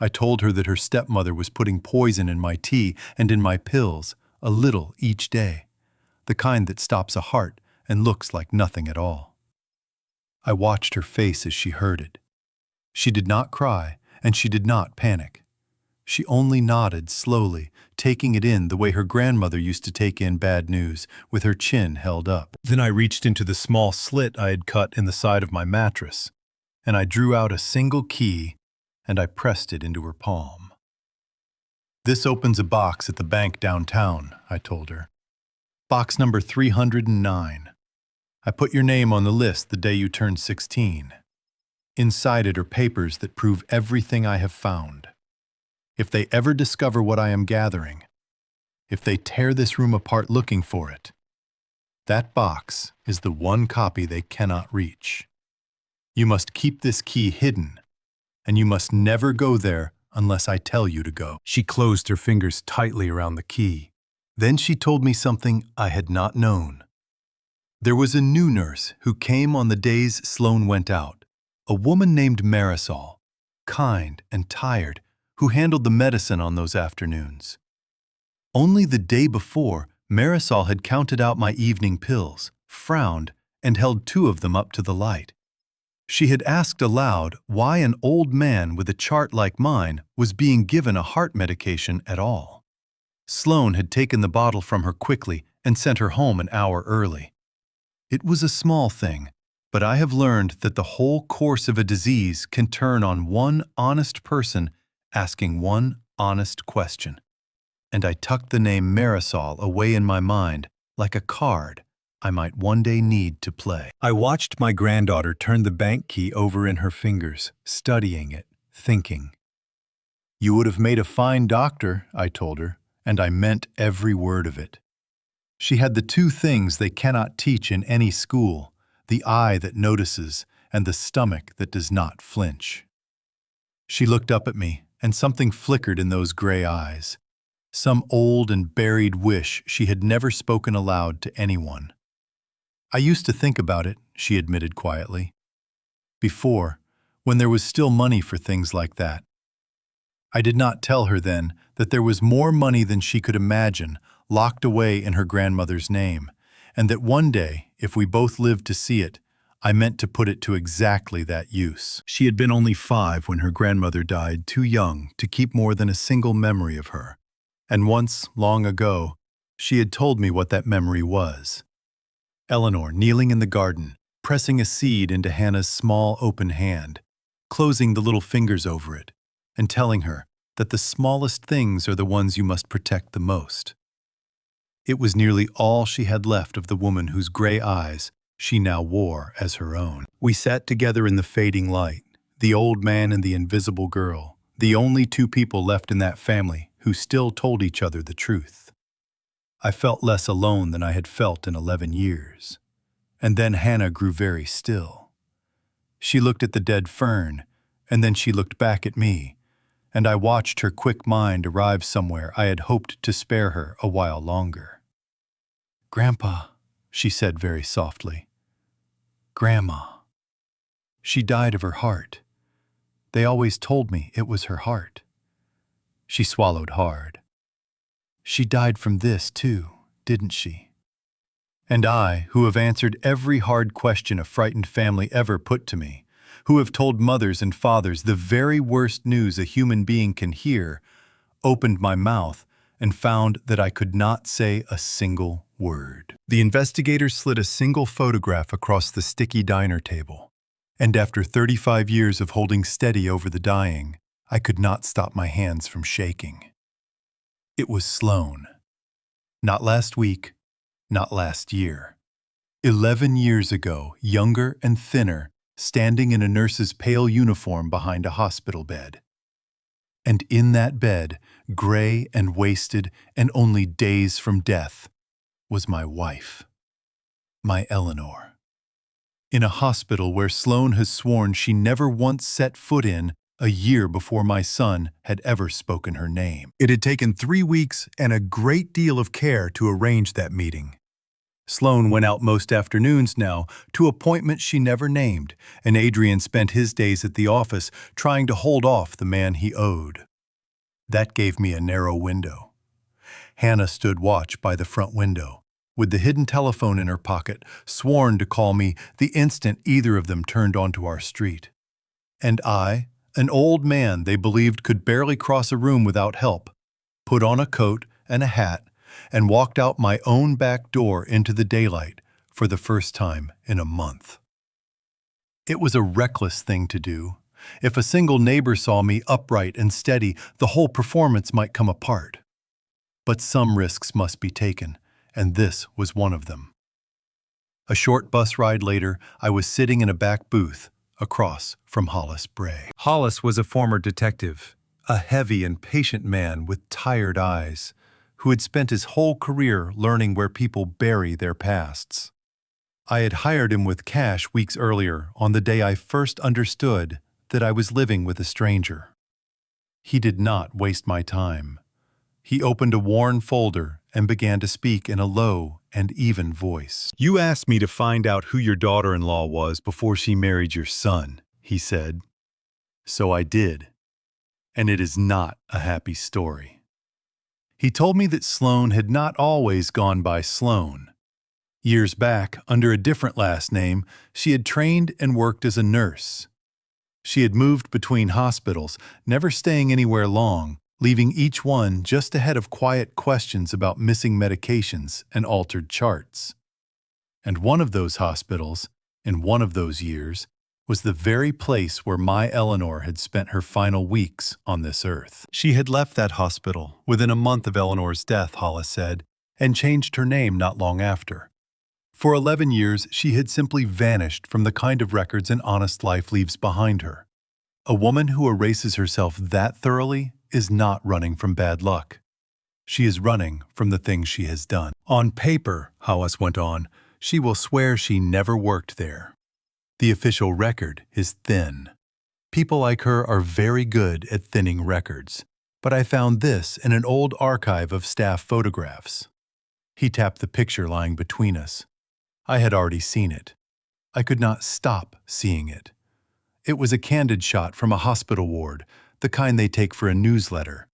Speaker 1: I told her that her stepmother was putting poison in my tea and in my pills, a little each day, the kind that stops a heart and looks like nothing at all. I watched her face as she heard it. She did not cry, and she did not panic. She only nodded slowly, taking it in the way her grandmother used to take in bad news, with her chin held up. Then I reached into the small slit I had cut in the side of my mattress, and I drew out a single key, and I pressed it into her palm. "This opens a box at the bank downtown," I told her. "Box number 309. I put your name on the list the day you turned 16. Inside it are papers that prove everything I have found. If they ever discover what I am gathering, if they tear this room apart looking for it, that box is the one copy they cannot reach. You must keep this key hidden, and you must never go there unless I tell you to go." She closed her fingers tightly around the key. Then she told me something I had not known. There was a new nurse who came on the days Sloane went out, a woman named Marisol, kind and tired, who handled the medicine on those afternoons. Only the day before, Marisol had counted out my evening pills, frowned, and held 2 of them up to the light. She had asked aloud why an old man with a chart like mine was being given a heart medication at all. Sloane had taken the bottle from her quickly and sent her home an hour early. It was a small thing, but I have learned that the whole course of a disease can turn on one honest person asking one honest question. And I tucked the name Marisol away in my mind like a card I might one day need to play. I watched my granddaughter turn the bank key over in her fingers, studying it, thinking. "You would have made a fine doctor," I told her, and I meant every word of it. She had the 2 things they cannot teach in any school, the eye that notices and the stomach that does not flinch. She looked up at me, and something flickered in those gray eyes, some old and buried wish she had never spoken aloud to anyone. "I used to think about it," she admitted quietly. "Before, when there was still money for things like that." I did not tell her then that there was more money than she could imagine locked away in her grandmother's name, and that one day, if we both lived to see it, I meant to put it to exactly that use. She had been only 5 when her grandmother died, too young to keep more than a single memory of her. And once, long ago, she had told me what that memory was. Eleanor kneeling in the garden, pressing a seed into Hannah's small open hand, closing the little fingers over it, and telling her that the smallest things are the ones you must protect the most. It was nearly all she had left of the woman whose gray eyes she now wore as her own. We sat together in the fading light, the old man and the invisible girl, the only 2 people left in that family who still told each other the truth. I felt less alone than I had felt in 11 years. And then Hannah grew very still. She looked at the dead fern, and then she looked back at me, and I watched her quick mind arrive somewhere I had hoped to spare her a while longer. "Grandpa," she said very softly. "Grandma. She died of her heart. They always told me it was her heart. She swallowed hard. She died from this too, didn't she? And I, who have answered every hard question a frightened family ever put to me, who have told mothers and fathers the very worst news a human being can hear, opened my mouth and found that I could not say a single word. The investigators slid a single photograph across the sticky diner table, and after 35 years of holding steady over the dying, I could not stop my hands from shaking. It was Sloane. Not last week, not last year. 11 years ago, younger and thinner, standing in a nurse's pale uniform behind a hospital bed. And in that bed, gray and wasted and only days from death, was my wife, my Eleanor. In a hospital where Sloane has sworn she never once set foot in, a year before my son had ever spoken her name. It had taken 3 weeks and a great deal of care to arrange that meeting. Sloane went out most afternoons now to appointments she never named, and Adrian spent his days at the office trying to hold off the man he owed. That gave me a narrow window. Hannah stood watch by the front window, with the hidden telephone in her pocket, sworn to call me the instant either of them turned onto our street. And I, an old man they believed could barely cross a room without help, put on a coat and a hat and walked out my own back door into the daylight for the first time in a month. It was a reckless thing to do. If a single neighbor saw me upright and steady, the whole performance might come apart. But some risks must be taken, and this was one of them. A short bus ride later, I was sitting in a back booth, across from Hollis Bray. Hollis was a former detective, a heavy and patient man with tired eyes, who had spent his whole career learning where people bury their pasts. I had hired him with cash weeks earlier on the day I first understood that I was living with a stranger. He did not waste my time. He opened a worn folder and began to speak in a low and even voice. "You asked me to find out who your daughter-in-law was before she married your son," he said. So I did. And it is not a happy story. He told me that Sloane had not always gone by Sloane. Years back, under a different last name, she had trained and worked as a nurse. She had moved between hospitals, never staying anywhere long, leaving each one just ahead of quiet questions about missing medications and altered charts. And one of those hospitals, in one of those years, was the very place where my Eleanor had spent her final weeks on this earth. She had left that hospital within a month of Eleanor's death, Hollis said, and changed her name not long after. For 11 years, she had simply vanished from the kind of records an honest life leaves behind her. A woman who erases herself that thoroughly is not running from bad luck. She is running from the things she has done. On paper, Hollis went on, she will swear she never worked there. The official record is thin. People like her are very good at thinning records, but I found this in an old archive of staff photographs. He tapped the picture lying between us. I had already seen it. I could not stop seeing it. It was a candid shot from a hospital ward, the kind they take for a newsletter.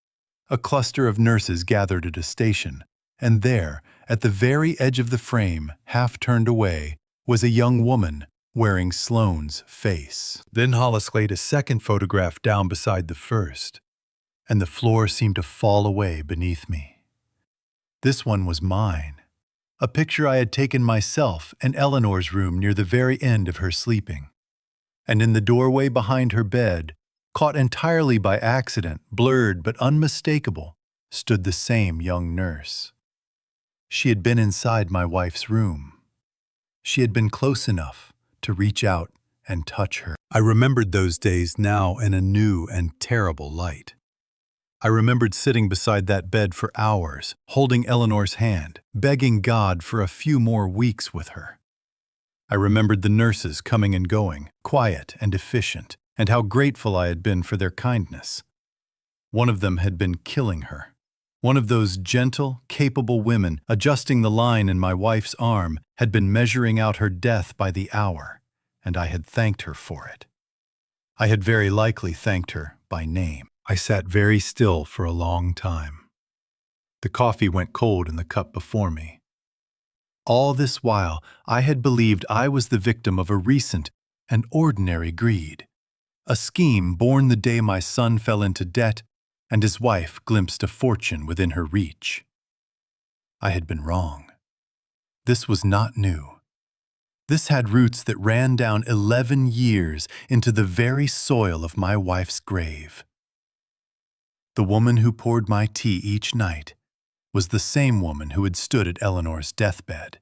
Speaker 1: A cluster of nurses gathered at a station, and there, at the very edge of the frame, half turned away, was a young woman wearing Sloane's face. Then Hollis laid a second photograph down beside the first, and the floor seemed to fall away beneath me. This one was mine, a picture I had taken myself in Eleanor's room near the very end of her sleeping. And in the doorway behind her bed, caught entirely by accident, blurred but unmistakable, stood the same young nurse. She had been inside my wife's room. She had been close enough to reach out and touch her. I remembered those days now in a new and terrible light. I remembered sitting beside that bed for hours, holding Eleanor's hand, begging God for a few more weeks with her. I remembered the nurses coming and going, quiet and efficient, and how grateful I had been for their kindness. One of them had been killing her. One of those gentle, capable women adjusting the line in my wife's arm had been measuring out her death by the hour, and I had thanked her for it. I had very likely thanked her by name. I sat very still for a long time. The coffee went cold in the cup before me. All this while, I had believed I was the victim of a recent and ordinary greed, a scheme born the day my son fell into debt and his wife glimpsed a fortune within her reach. I had been wrong. This was not new. This had roots that ran down 11 years into the very soil of my wife's grave. The woman who poured my tea each night was the same woman who had stood at Eleanor's deathbed.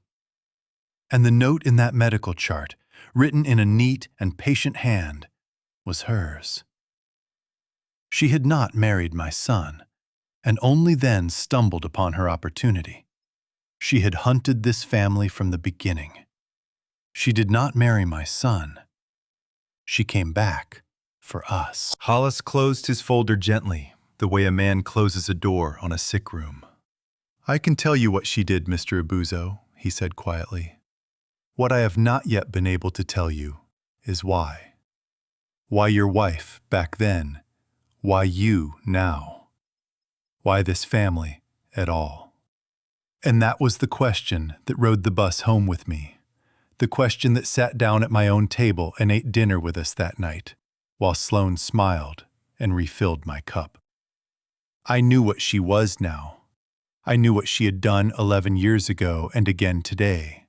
Speaker 1: And the note in that medical chart, written in a neat and patient hand, was hers. She had not married my son, and only then stumbled upon her opportunity. She had hunted this family from the beginning. She did not marry my son. She came back for us. Hollis closed his folder gently, the way a man closes a door on a sick room. I can tell you what she did, Mr. Abuzo, he said quietly. What I have not yet been able to tell you is why. Why your wife back then, why you now, why this family at all. And that was the question that rode the bus home with me, the question that sat down at my own table and ate dinner with us that night, while Sloane smiled and refilled my cup. I knew what she was now. I knew what she had done 11 years ago and again today.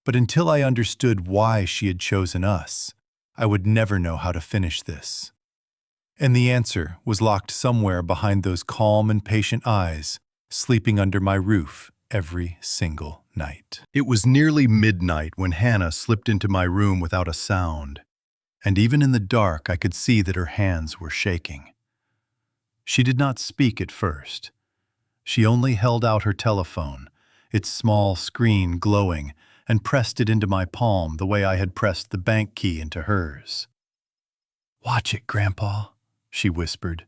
Speaker 1: But until I understood why she had chosen us, I would never know how to finish this. And the answer was locked somewhere behind those calm and patient eyes, sleeping under my roof every single night. It was nearly midnight when Hannah slipped into my room without a sound, and even in the dark I could see that her hands were shaking. She did not speak at first. She only held out her telephone, its small screen glowing, and pressed it into my palm the way I had pressed the bank key into hers. "Watch it, Grandpa," she whispered.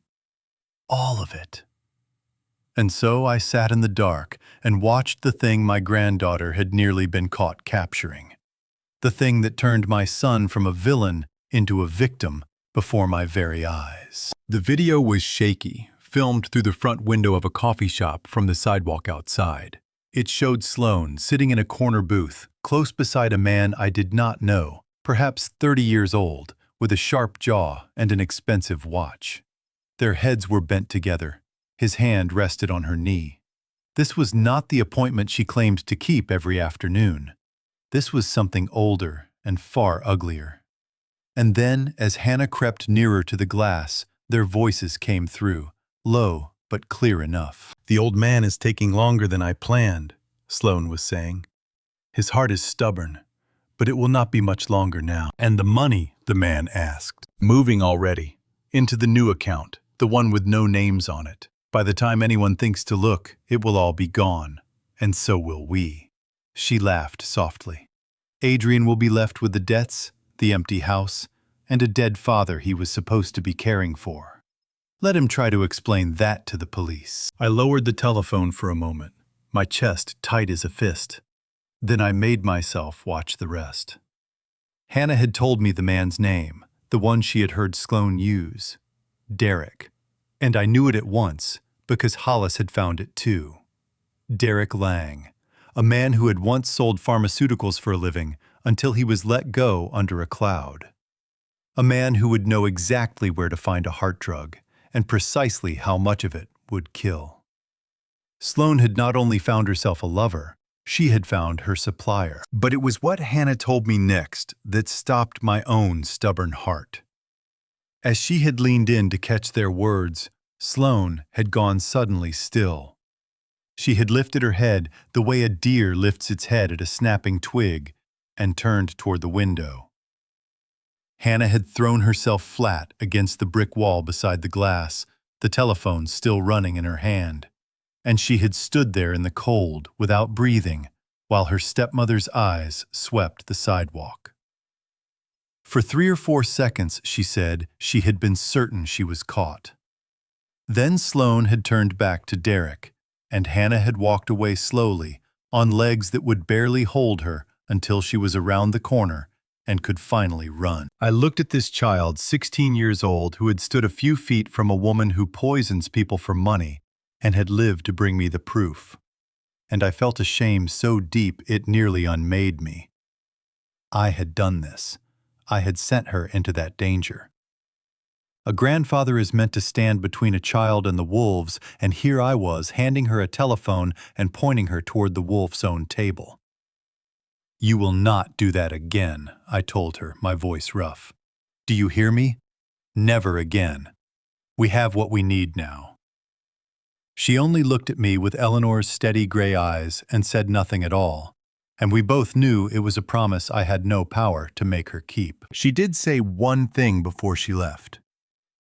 Speaker 1: "All of it." And so I sat in the dark and watched the thing my granddaughter had nearly been caught capturing. The thing that turned my son from a villain into a victim before my very eyes. The video was shaky, filmed through the front window of a coffee shop from the sidewalk outside. It showed Sloane sitting in a corner booth, close beside a man I did not know, perhaps 30 years old, with a sharp jaw and an expensive watch. Their heads were bent together. His hand rested on her knee. This was not the appointment she claimed to keep every afternoon. This was something older and far uglier. And then, as Hannah crept nearer to the glass, their voices came through, low but clear enough. "The old man is taking longer than I planned," Sloane was saying. "His heart is stubborn, but it will not be much longer now." "And the money?" the man asked. "Moving already. Into the new account, the one with no names on it. By the time anyone thinks to look, it will all be gone, and so will we." She laughed softly. "Adrian will be left with the debts, the empty house, and a dead father he was supposed to be caring for. Let him try to explain that to the police." I lowered the telephone for a moment, my chest tight as a fist. Then I made myself watch the rest. Hannah had told me the man's name, the one she had heard Sloane use. Derek. And I knew it at once, because Hollis had found it too. Derek Lang, a man who had once sold pharmaceuticals for a living until he was let go under a cloud. A man who would know exactly where to find a heart drug, and precisely how much of it would kill. Sloane had not only found herself a lover, she had found her supplier. But it was what Hannah told me next that stopped my own stubborn heart. As she had leaned in to catch their words, Sloane had gone suddenly still. She had lifted her head the way a deer lifts its head at a snapping twig and turned toward the window. Hannah had thrown herself flat against the brick wall beside the glass, the telephone still running in her hand, and she had stood there in the cold without breathing while her stepmother's eyes swept the sidewalk. For 3 or 4 seconds, she said, she had been certain she was caught. Then Sloane had turned back to Derek, and Hannah had walked away slowly, on legs that would barely hold her until she was around the corner and could finally run. I looked at this child, 16 years old, who had stood a few feet from a woman who poisons people for money and had lived to bring me the proof. And I felt a shame so deep it nearly unmade me. I had done this. I had sent her into that danger. A grandfather is meant to stand between a child and the wolves, and here I was handing her a telephone and pointing her toward the wolf's own table. "You will not do that again," I told her, my voice rough. "Do you hear me? Never again. We have what we need now." She only looked at me with Eleanor's steady gray eyes and said nothing at all, and we both knew it was a promise I had no power to make her keep. She did say one thing before she left.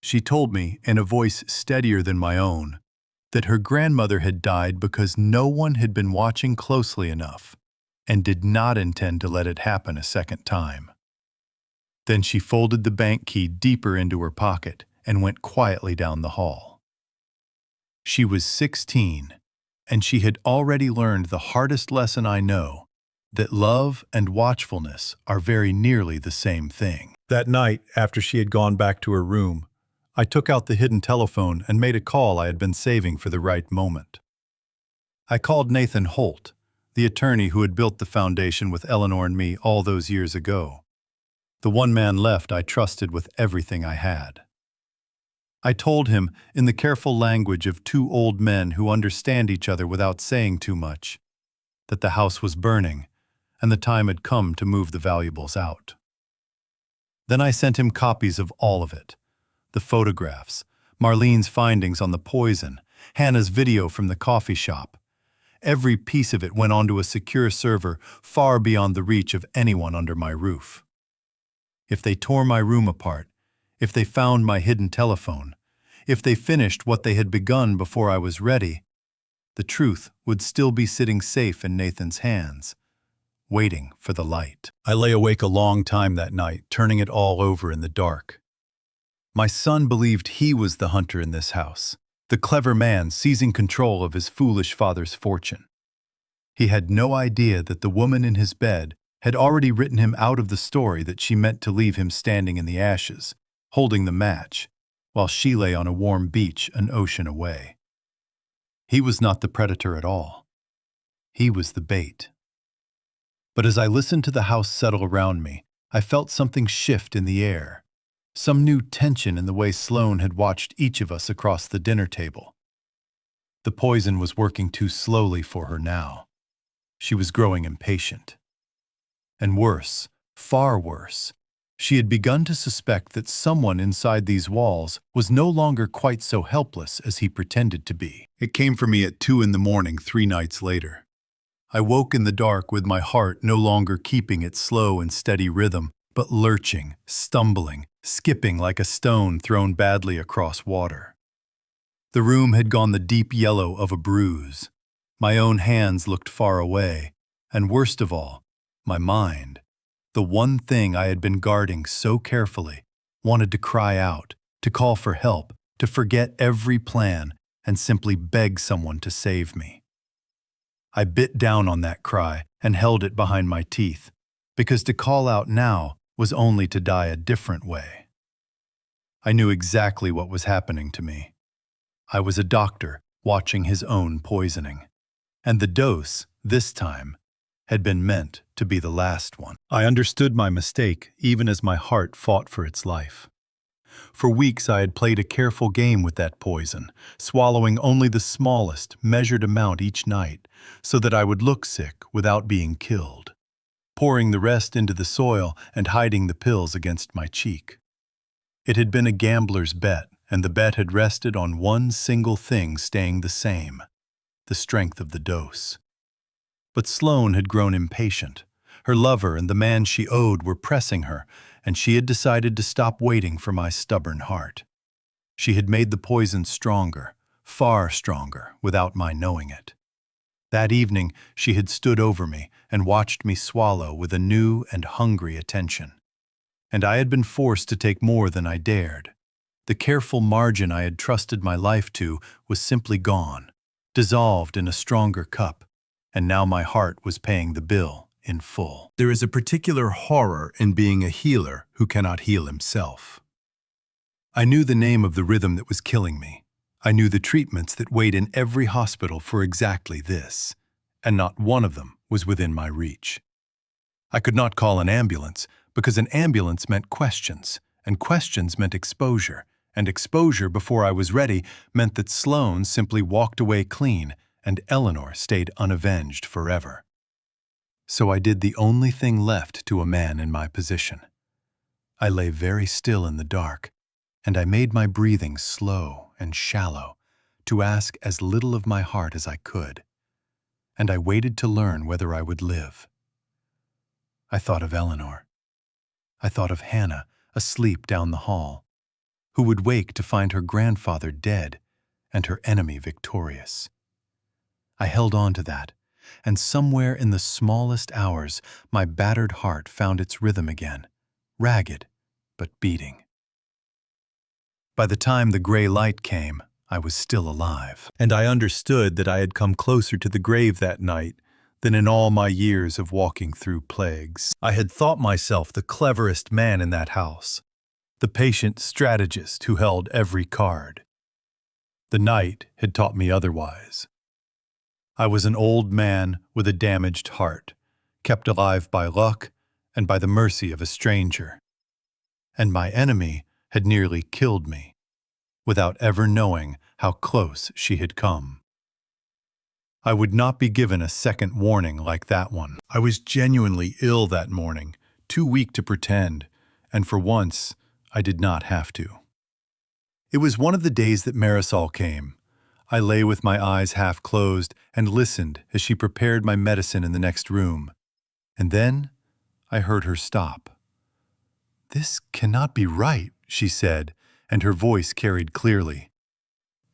Speaker 1: She told me, in a voice steadier than my own, that her grandmother had died because no one had been watching closely enough and did not intend to let it happen a second time. Then she folded the bank key deeper into her pocket and went quietly down the hall. She was 16, and she had already learned the hardest lesson I know, that love and watchfulness are very nearly the same thing. That night, after she had gone back to her room, I took out the hidden telephone and made a call I had been saving for the right moment. I called Nathan Holt, the attorney who had built the foundation with Eleanor and me all those years ago. The one man left I trusted with everything I had. I told him, in the careful language of two old men who understand each other without saying too much, that the house was burning and the time had come to move the valuables out. Then I sent him copies of all of it. The photographs, Marlene's findings on the poison, Hannah's video from the coffee shop. Every piece of it went onto a secure server far beyond the reach of anyone under my roof. If they tore my room apart, if they found my hidden telephone, if they finished what they had begun before I was ready, the truth would still be sitting safe in Nathan's hands, waiting for the light. I lay awake a long time that night, turning it all over in the dark. My son believed he was the hunter in this house, the clever man seizing control of his foolish father's fortune. He had no idea that the woman in his bed had already written him out of the story that she meant to leave him standing in the ashes, holding the match, while she lay on a warm beach an ocean away. He was not the predator at all. He was the bait. But as I listened to the house settle around me, I felt something shift in the air. Some new tension in the way Sloane had watched each of us across the dinner table. The poison was working too slowly for her now. She was growing impatient. And worse, far worse, she had begun to suspect that someone inside these walls was no longer quite so helpless as he pretended to be. It came for me at 2 a.m, 3 nights later. I woke in the dark with my heart no longer keeping its slow and steady rhythm, but lurching, stumbling, skipping like a stone thrown badly across water. The room had gone the deep yellow of a bruise. My own hands looked far away, and worst of all, my mind, the one thing I had been guarding so carefully, wanted to cry out, to call for help, to forget every plan, and simply beg someone to save me. I bit down on that cry and held it behind my teeth, because to call out now was only to die a different way. I knew exactly what was happening to me. I was a doctor watching his own poisoning, and the dose, this time, had been meant to be the last one. I understood my mistake even as my heart fought for its life. For weeks I had played a careful game with that poison, swallowing only the smallest, measured amount each night, so that I would look sick without being killed, pouring the rest into the soil and hiding the pills against my cheek. It had been a gambler's bet, and the bet had rested on one single thing staying the same: the strength of the dose. But Sloane had grown impatient. Her lover and the man she owed were pressing her, and she had decided to stop waiting for my stubborn heart. She had made the poison stronger, far stronger, without my knowing it. That evening, she had stood over me and watched me swallow with a new and hungry attention. And I had been forced to take more than I dared. The careful margin I had trusted my life to was simply gone, dissolved in a stronger cup, and now my heart was paying the bill in full. There is a particular horror in being a healer who cannot heal himself. I knew the name of the rhythm that was killing me. I knew the treatments that wait in every hospital for exactly this, and not one of them was within my reach. I could not call an ambulance because an ambulance meant questions, and questions meant exposure, and exposure before I was ready meant that Sloane simply walked away clean and Eleanor stayed unavenged forever. So I did the only thing left to a man in my position. I lay very still in the dark, and I made my breathing slow and shallow to ask as little of my heart as I could, and I waited to learn whether I would live. I thought of Eleanor. I thought of Hannah, asleep down the hall, who would wake to find her grandfather dead and her enemy victorious. I held on to that, and somewhere in the smallest hours, my battered heart found its rhythm again, ragged but beating. By the time the gray light came, I was still alive, and I understood that I had come closer to the grave that night than in all my years of walking through plagues. I had thought myself the cleverest man in that house, the patient strategist who held every card. The night had taught me otherwise. I was an old man with a damaged heart, kept alive by luck and by the mercy of a stranger. And my enemy had nearly killed me, without ever knowing how close she had come. I would not be given a second warning like that one. I was genuinely ill that morning, too weak to pretend, and for once, I did not have to. It was one of the days that Marisol came. I lay with my eyes half closed and listened as she prepared my medicine in the next room. And then I heard her stop. "This cannot be right," she said, and her voice carried clearly.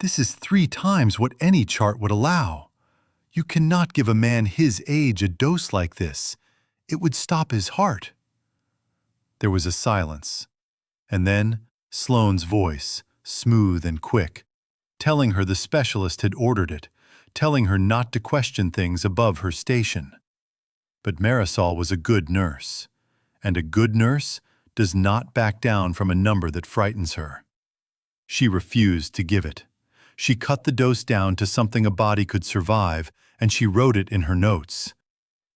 Speaker 1: "This is 3 times what any chart would allow. You cannot give a man his age a dose like this. It would stop his heart." There was a silence, and then Sloane's voice, smooth and quick, telling her the specialist had ordered it, telling her not to question things above her station. But Marisol was a good nurse, and a good nurse does not back down from a number that frightens her. She refused to give it. She cut the dose down to something a body could survive, and she wrote it in her notes.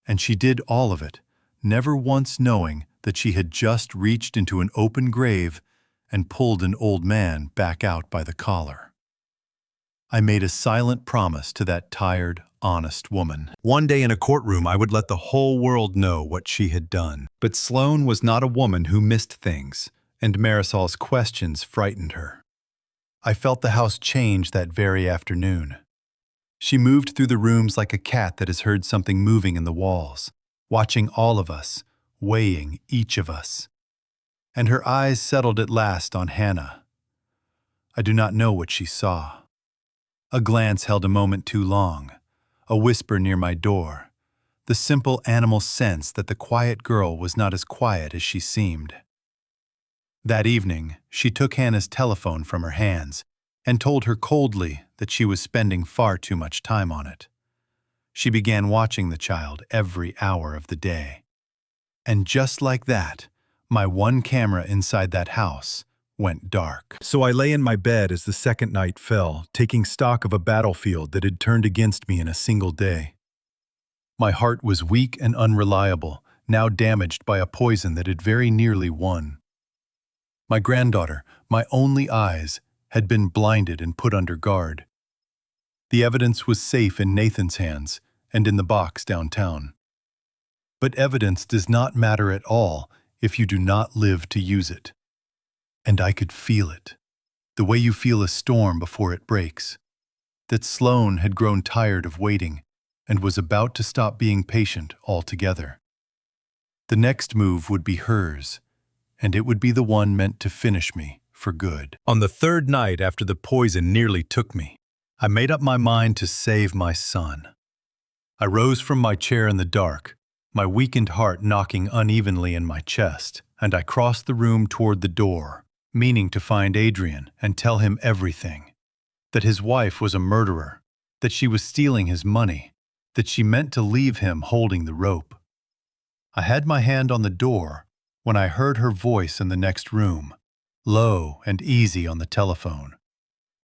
Speaker 1: And she did all of it, never once knowing that she had just reached into an open grave and pulled an old man back out by the collar. I made a silent promise to that tired, honest woman. One day in a courtroom, I would let the whole world know what she had done. But Sloane was not a woman who missed things, and Marisol's questions frightened her. I felt the house change that very afternoon. She moved through the rooms like a cat that has heard something moving in the walls, watching all of us, weighing each of us. And her eyes settled at last on Hannah. I do not know what she saw. A glance held a moment too long, a whisper near my door, the simple animal sense that the quiet girl was not as quiet as she seemed. That evening, she took Hannah's telephone from her hands and told her coldly that she was spending far too much time on it. She began watching the child every hour of the day. And just like that, my one camera inside that house went dark. So I lay in my bed as the second night fell, taking stock of a battlefield that had turned against me in a single day. My heart was weak and unreliable, now damaged by a poison that had very nearly won. My granddaughter, my only eyes, had been blinded and put under guard. The evidence was safe in Nathan's hands and in the box downtown. But evidence does not matter at all if you do not live to use it. And I could feel it, the way you feel a storm before it breaks, that Sloane had grown tired of waiting and was about to stop being patient altogether. The next move would be hers, and it would be the one meant to finish me for good. On the 3rd night after the poison nearly took me, I made up my mind to save my son. I rose from my chair in the dark, my weakened heart knocking unevenly in my chest, and I crossed the room toward the door, meaning to find Adrian and tell him everything. That his wife was a murderer, that she was stealing his money, that she meant to leave him holding the rope. I had my hand on the door when I heard her voice in the next room, low and easy on the telephone.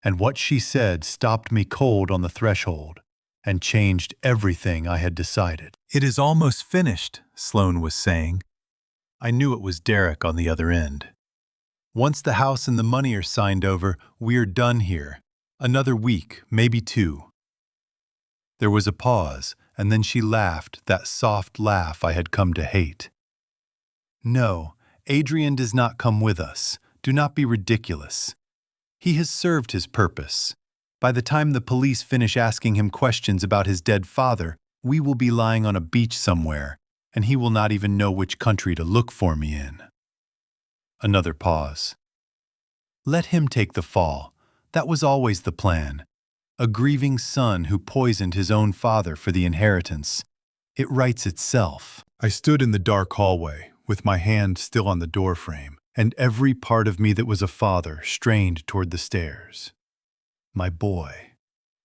Speaker 1: And what she said stopped me cold on the threshold and changed everything I had decided. "It is almost finished," Sloane was saying. I knew it was Derek on the other end. "Once the house and the money are signed over, we're done here. Another week, maybe 2. There was a pause, and then she laughed, that soft laugh I had come to hate. "No, Adrian does not come with us. Do not be ridiculous. He has served his purpose. By the time the police finish asking him questions about his dead father, we will be lying on a beach somewhere, and he will not even know which country to look for me in." Another pause. "Let him take the fall. That was always the plan. A grieving son who poisoned his own father for the inheritance. It writes itself." I stood in the dark hallway, with my hand still on the doorframe, and every part of me that was a father strained toward the stairs. My boy.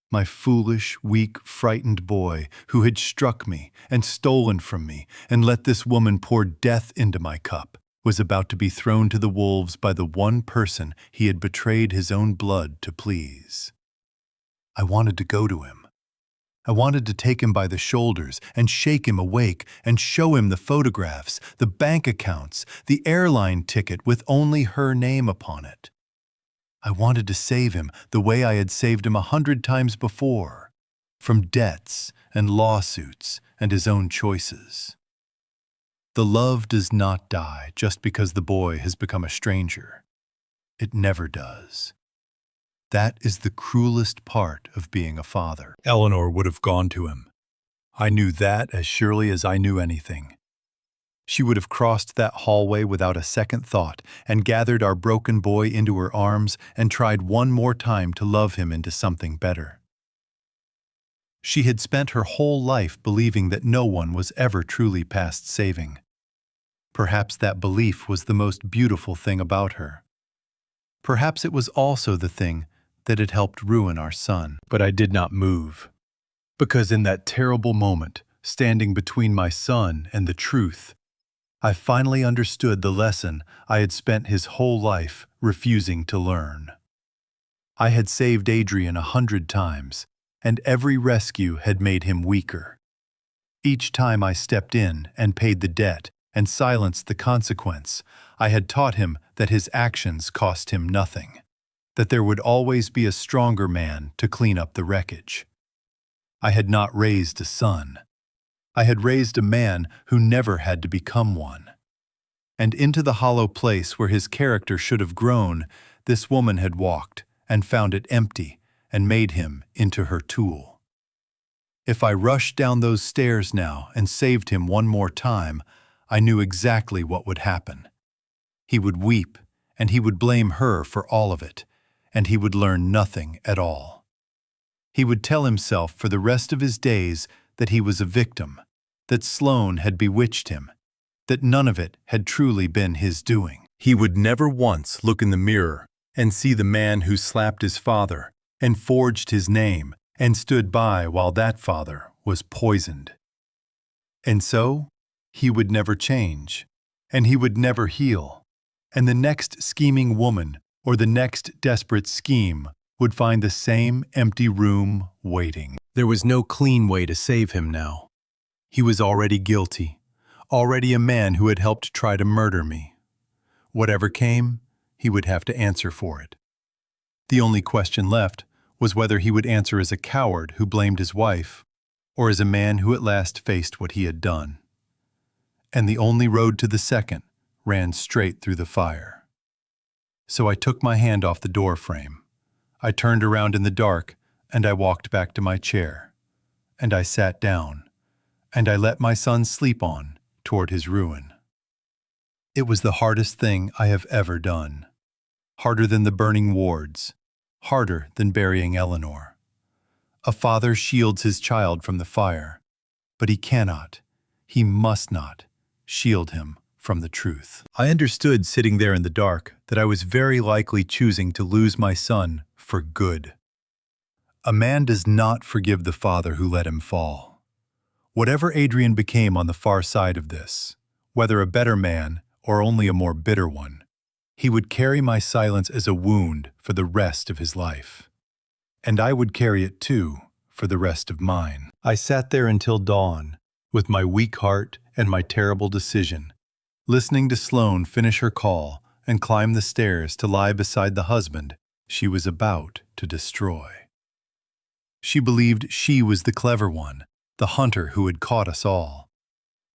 Speaker 1: My foolish, weak, frightened boy who had struck me and stolen from me and let this woman pour death into my cup was about to be thrown to the wolves by the one person he had betrayed his own blood to please. I wanted to go to him. I wanted to take him by the shoulders and shake him awake and show him the photographs, the bank accounts, the airline ticket with only her name upon it. I wanted to save him the way I had saved him 100 times before, from debts and lawsuits and his own choices. The love does not die just because the boy has become a stranger. It never does. That is the cruelest part of being a father. Eleanor would have gone to him. I knew that as surely as I knew anything. She would have crossed that hallway without a second thought and gathered our broken boy into her arms and tried one more time to love him into something better. She had spent her whole life believing that no one was ever truly past saving. Perhaps that belief was the most beautiful thing about her. Perhaps it was also the thing that had helped ruin our son. But I did not move, because in that terrible moment, standing between my son and the truth, I finally understood the lesson I had spent his whole life refusing to learn. I had saved Adrian 100 times, and every rescue had made him weaker. Each time I stepped in and paid the debt and silenced the consequence, I had taught him that his actions cost him nothing, that there would always be a stronger man to clean up the wreckage. I had not raised a son. I had raised a man who never had to become one. And into the hollow place where his character should have grown, this woman had walked and found it empty and made him into her tool. If I rushed down those stairs now and saved him one more time, I knew exactly what would happen. He would weep, and he would blame her for all of it, and he would learn nothing at all. He would tell himself for the rest of his days that he was a victim, that Sloane had bewitched him, that none of it had truly been his doing. He would never once look in the mirror and see the man who slapped his father and forged his name and stood by while that father was poisoned. And so, he would never change, and he would never heal, and the next scheming woman or the next desperate scheme would find the same empty room waiting. There was no clean way to save him now. He was already guilty, already a man who had helped try to murder me. Whatever came, he would have to answer for it. The only question left was whether he would answer as a coward who blamed his wife, or as a man who at last faced what he had done. And the only road to the second ran straight through the fire. So I took my hand off the door frame. I turned around in the dark, and I walked back to my chair. And I sat down, and I let my son sleep on toward his ruin. It was the hardest thing I have ever done. Harder than the burning wards, harder than burying Eleanor. A father shields his child from the fire, but he cannot, he must not, shield him from the truth. I understood sitting there in the dark that I was very likely choosing to lose my son for good. A man does not forgive the father who let him fall. Whatever Adrian became on the far side of this, whether a better man or only a more bitter one, he would carry my silence as a wound for the rest of his life. And I would carry it too for the rest of mine. I sat there until dawn, with my weak heart and my terrible decision, listening to Sloane finish her call and climb the stairs to lie beside the husband she was about to destroy. She believed she was the clever one, the hunter who had caught us all.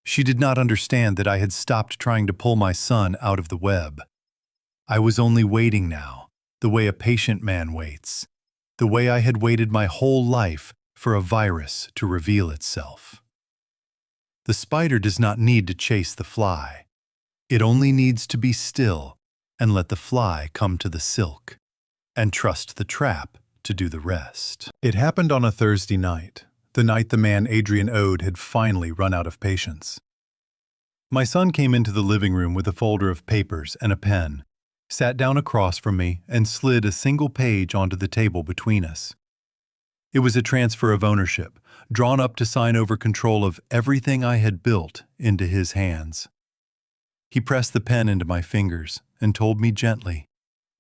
Speaker 1: She did not understand that I had stopped trying to pull my son out of the web. I was only waiting now, the way a patient man waits, the way I had waited my whole life for a virus to reveal itself. The spider does not need to chase the fly. It only needs to be still and let the fly come to the silk, and trust the trap to do the rest. It happened on a Thursday night, the night the man Adrian owed had finally run out of patience. My son came into the living room with a folder of papers and a pen, sat down across from me, and slid a single page onto the table between us. It was a transfer of ownership, drawn up to sign over control of everything I had built into his hands. He pressed the pen into my fingers and told me gently,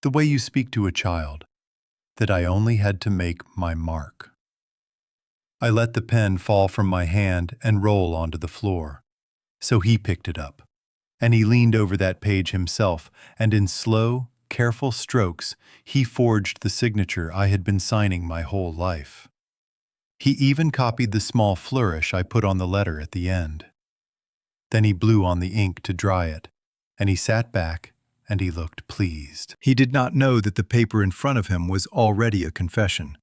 Speaker 1: the way you speak to a child, that I only had to make my mark. I let the pen fall from my hand and roll onto the floor. So he picked it up, and he leaned over that page himself, and in slow, careful strokes, he forged the signature I had been signing my whole life. He even copied the small flourish I put on the letter at the end. Then he blew on the ink to dry it, and he sat back, and he looked pleased. He did not know that the paper in front of him was already a confession.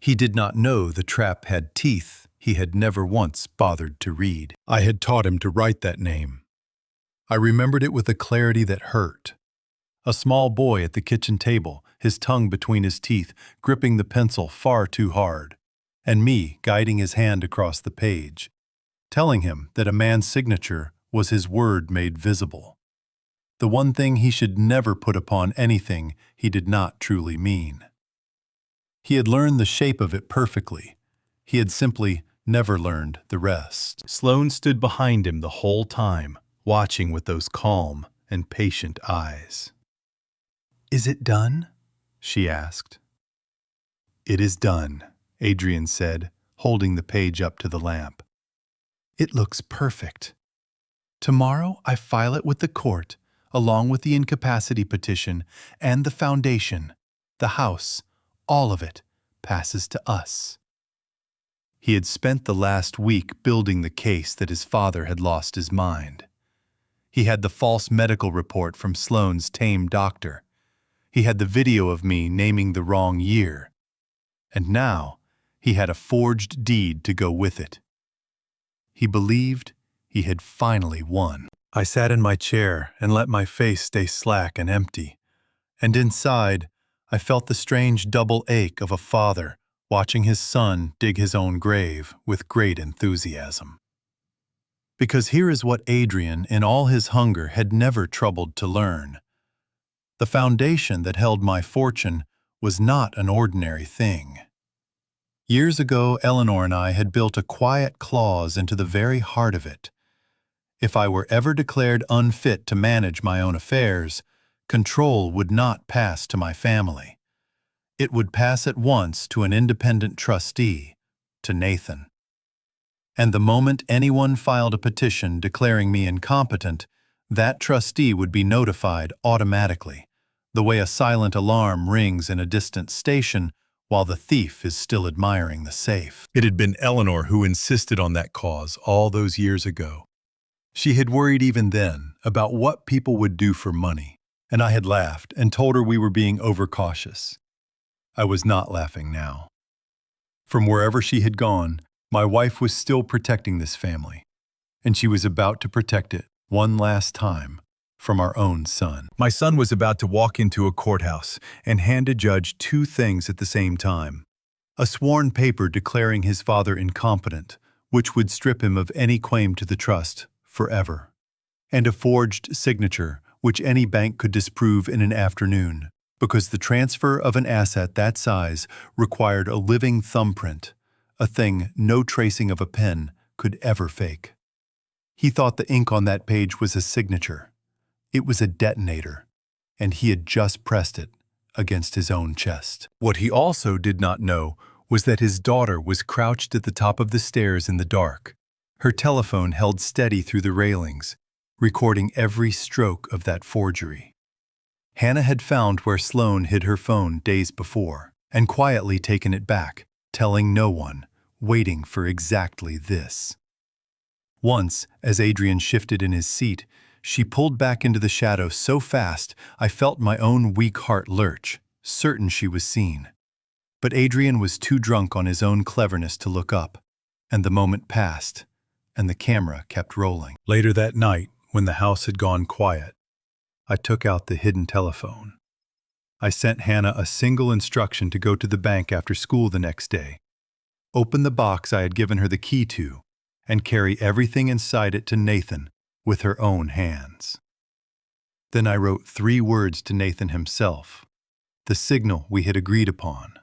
Speaker 1: He did not know the trap had teeth he had never once bothered to read. I had taught him to write that name. I remembered it with a clarity that hurt. A small boy at the kitchen table, his tongue between his teeth, gripping the pencil far too hard, and me guiding his hand across the page, telling him that a man's signature was his word made visible. The one thing he should never put upon anything he did not truly mean. He had learned the shape of it perfectly. He had simply never learned the rest. Sloane stood behind him the whole time, watching with those calm and patient eyes. "Is it done?" she asked. "It is done," Adrian said, holding the page up to the lamp. "It looks perfect. Tomorrow I file it with the court, along with the incapacity petition and the foundation. The house, all of it, passes to us." He had spent the last week building the case that his father had lost his mind. He had the false medical report from Sloane's tame doctor. He had the video of me naming the wrong year. And now he had a forged deed to go with it. He believed he had finally won. I sat in my chair and let my face stay slack and empty. And inside, I felt the strange double ache of a father watching his son dig his own grave with great enthusiasm. Because here is what Adrian, in all his hunger, had never troubled to learn. The foundation that held my fortune was not an ordinary thing. Years ago, Eleanor and I had built a quiet clause into the very heart of it. If I were ever declared unfit to manage my own affairs, control would not pass to my family. It would pass at once to an independent trustee, to Nathan. And the moment anyone filed a petition declaring me incompetent, that trustee would be notified automatically, the way a silent alarm rings in a distant station while the thief is still admiring the safe. It had been Eleanor who insisted on that cause all those years ago. She had worried even then about what people would do for money, and I had laughed and told her we were being overcautious. I was not laughing now. From wherever she had gone, my wife was still protecting this family, and she was about to protect it one last time from our own son. My son was about to walk into a courthouse and hand a judge two things at the same time: a sworn paper declaring his father incompetent, which would strip him of any claim to the trust forever, and a forged signature which any bank could disprove in an afternoon, because the transfer of an asset that size required a living thumbprint, a thing no tracing of a pen could ever fake. He thought the ink on that page was a signature. It was a detonator, and he had just pressed it against his own chest. What he also did not know was that his daughter was crouched at the top of the stairs in the dark, her telephone held steady through the railings, recording every stroke of that forgery. Hannah had found where Sloane hid her phone days before and quietly taken it back, telling no one, waiting for exactly this. Once, as Adrian shifted in his seat, she pulled back into the shadow so fast I felt my own weak heart lurch, certain she was seen. But Adrian was too drunk on his own cleverness to look up, and the moment passed, and the camera kept rolling. Later that night, when the house had gone quiet, I took out the hidden telephone. I sent Hannah a single instruction to go to the bank after school the next day, open the box I had given her the key to, and carry everything inside it to Nathan with her own hands. Then I wrote 3 words to Nathan himself, the signal we had agreed upon,